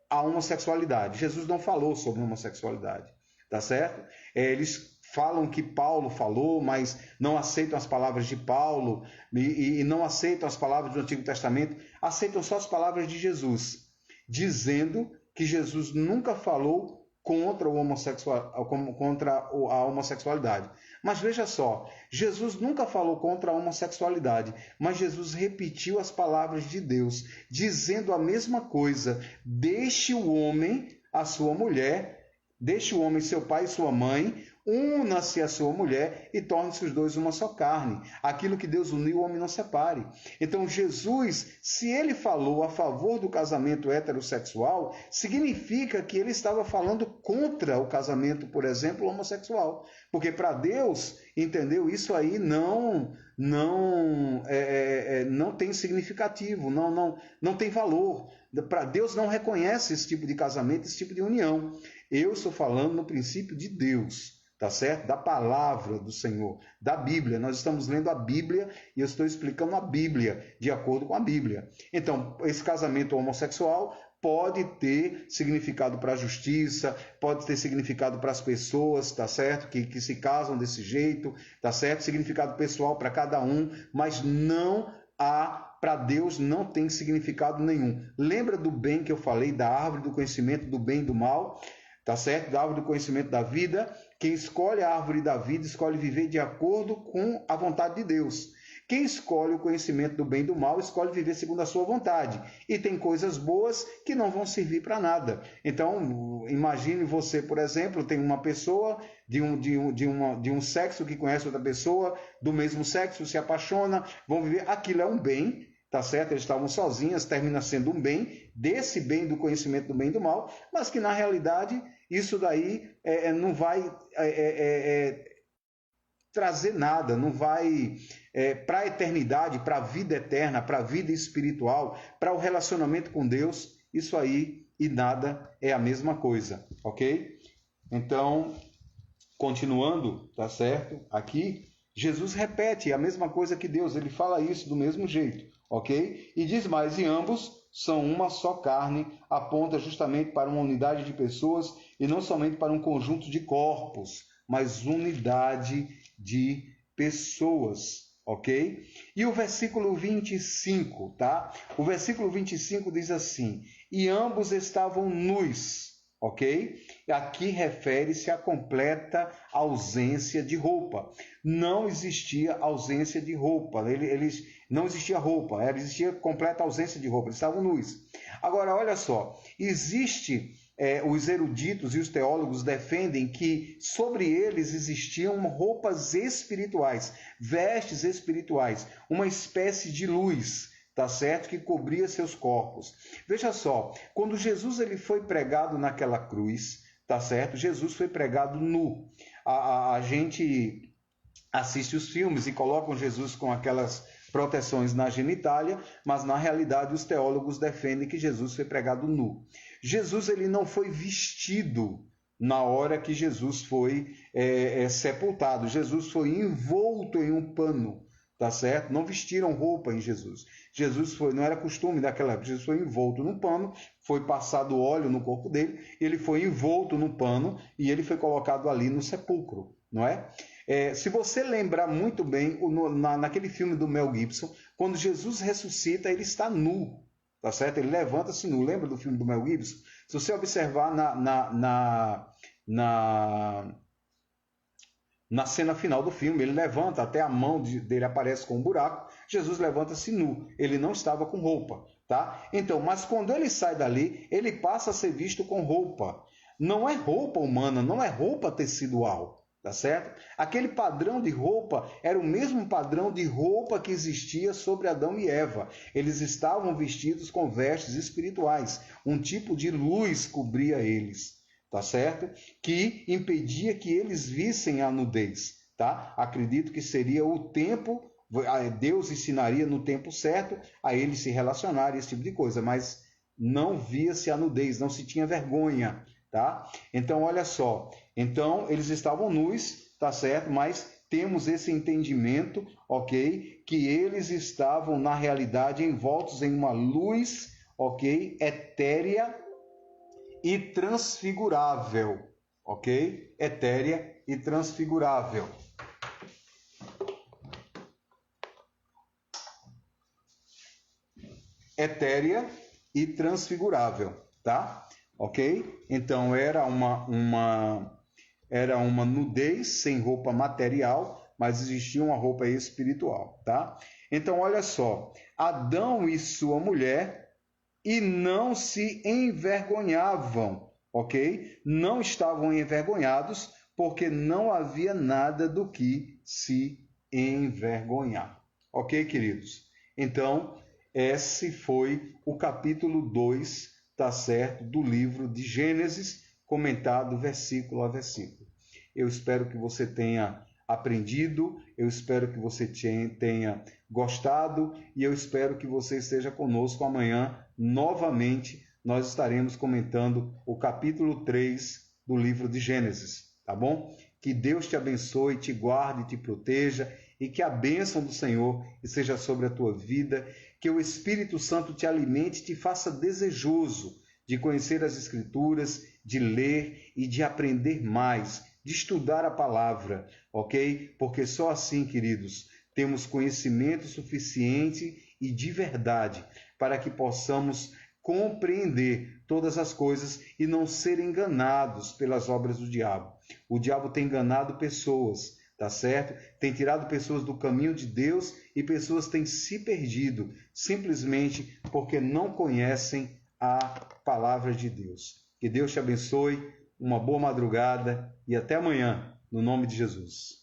a homossexualidade. Jesus não falou sobre homossexualidade, tá certo? Eles falam que Paulo falou, mas não aceitam as palavras de Paulo e não aceitam as palavras do Antigo Testamento, aceitam só as palavras de Jesus, dizendo que Jesus nunca falou contra a homossexualidade. Mas veja só, Jesus nunca falou contra a homossexualidade, mas Jesus repetiu as palavras de Deus, dizendo a mesma coisa: deixe o homem a sua mulher, deixe o homem seu pai e sua mãe, una-se a sua mulher e torne-se os dois uma só carne. Aquilo que Deus uniu, o homem não separe. Então, Jesus, se ele falou a favor do casamento heterossexual, significa que ele estava falando contra o casamento, por exemplo, homossexual. Porque para Deus, entendeu? Isso aí não tem significativo, não tem valor. Para Deus não reconhece esse tipo de casamento, esse tipo de união. Eu estou falando no princípio de Deus. Tá certo? Da palavra do Senhor, da Bíblia. Nós estamos lendo a Bíblia e eu estou explicando a Bíblia de acordo com a Bíblia. Então, esse casamento homossexual pode ter significado para a justiça, pode ter significado para as pessoas, tá certo? Que se casam desse jeito, tá certo? Significado pessoal para cada um, mas não há, para Deus não tem significado nenhum. Lembra do bem que eu falei, da árvore do conhecimento do bem e do mal? Tá certo? Da árvore do conhecimento da vida. Quem escolhe a árvore da vida escolhe viver de acordo com a vontade de Deus. Quem escolhe o conhecimento do bem e do mal escolhe viver segundo a sua vontade. E tem coisas boas que não vão servir para nada. Então, imagine você, por exemplo, tem uma pessoa de um sexo que conhece outra pessoa do mesmo sexo, se apaixona, vão viver. Aquilo é um bem. Tá certo? Eles estavam sozinhas, termina sendo um bem, desse bem do conhecimento do bem e do mal, mas que na realidade isso daí não vai trazer nada, não vai para a eternidade, para a vida eterna, para a vida espiritual, para o relacionamento com Deus, isso aí e nada é a mesma coisa, ok? Então, continuando, tá certo? Aqui, Jesus repete a mesma coisa que Deus, ele fala isso do mesmo jeito. Ok? E diz mais, e ambos são uma só carne, aponta justamente para uma unidade de pessoas e não somente para um conjunto de corpos, mas unidade de pessoas, ok? E o versículo 25, tá? O versículo 25 diz assim, e ambos estavam nus, ok? Aqui refere-se à completa ausência de roupa. Não existia ausência de roupa, não existia roupa, existia completa ausência de roupa, eles estavam nus. Agora, olha só, os eruditos e os teólogos defendem que sobre eles existiam roupas espirituais, vestes espirituais, uma espécie de luz, tá certo? Que cobria seus corpos. Veja só, quando Jesus ele foi pregado naquela cruz, tá certo? Jesus foi pregado nu. A gente assiste os filmes e colocam Jesus com aquelas proteções na genitália, mas na realidade os teólogos defendem que Jesus foi pregado nu. Jesus ele não foi vestido na hora que Jesus foi sepultado. Jesus foi envolto em um pano, tá certo? Não vestiram roupa em Jesus. Jesus foi, não era costume daquela época, Jesus foi envolto num pano, foi passado óleo no corpo dele, ele foi envolto no pano e ele foi colocado ali no sepulcro, não é? Se você lembrar muito bem, naquele filme do Mel Gibson, quando Jesus ressuscita, ele está nu, tá certo? Ele levanta-se nu. Lembra do filme do Mel Gibson? Se você observar na cena final do filme, ele levanta, até a mão dele aparece com um buraco, Jesus levanta-se nu, ele não estava com roupa, tá? Então, mas quando ele sai dali, ele passa a ser visto com roupa. Não é roupa humana, não é roupa tecidual, tá certo? Aquele padrão de roupa era o mesmo padrão de roupa que existia sobre Adão e Eva. Eles estavam vestidos com vestes espirituais, um tipo de luz cobria eles, tá certo? Que impedia que eles vissem a nudez, tá? Acredito que seria o tempo, Deus ensinaria no tempo certo a eles se relacionarem, esse tipo de coisa, mas não via-se a nudez, não se tinha vergonha, tá? Então, olha só, então eles estavam nus, tá certo? Mas temos esse entendimento, ok? Que eles estavam, na realidade, envoltos em uma luz, ok? Etérea e transfigurável, ok? Etérea e transfigurável. Etérea e transfigurável, tá? Ok? Então era uma nudez sem roupa material, mas existia uma roupa espiritual, tá? Então olha só, Adão e sua mulher e não se envergonhavam, ok? Não estavam envergonhados, porque não havia nada do que se envergonhar. Ok, queridos? Então, esse foi o capítulo 2, tá certo, do livro de Gênesis, comentado versículo a versículo. Eu espero que você tenha aprendido, eu espero que você tenha gostado e eu espero que você esteja conosco amanhã. Novamente, nós estaremos comentando o capítulo 3 do livro de Gênesis, tá bom? Que Deus te abençoe, te guarde, te proteja e que a bênção do Senhor seja sobre a tua vida, que o Espírito Santo te alimente, te faça desejoso de conhecer as Escrituras, de ler e de aprender mais, de estudar a palavra, ok? Porque só assim, queridos, temos conhecimento suficiente e de verdade para que possamos compreender todas as coisas e não ser enganados pelas obras do diabo. O diabo tem enganado pessoas, tá certo? Tem tirado pessoas do caminho de Deus e pessoas têm se perdido simplesmente porque não conhecem a palavra de Deus. Que Deus te abençoe, uma boa madrugada e até amanhã, no nome de Jesus.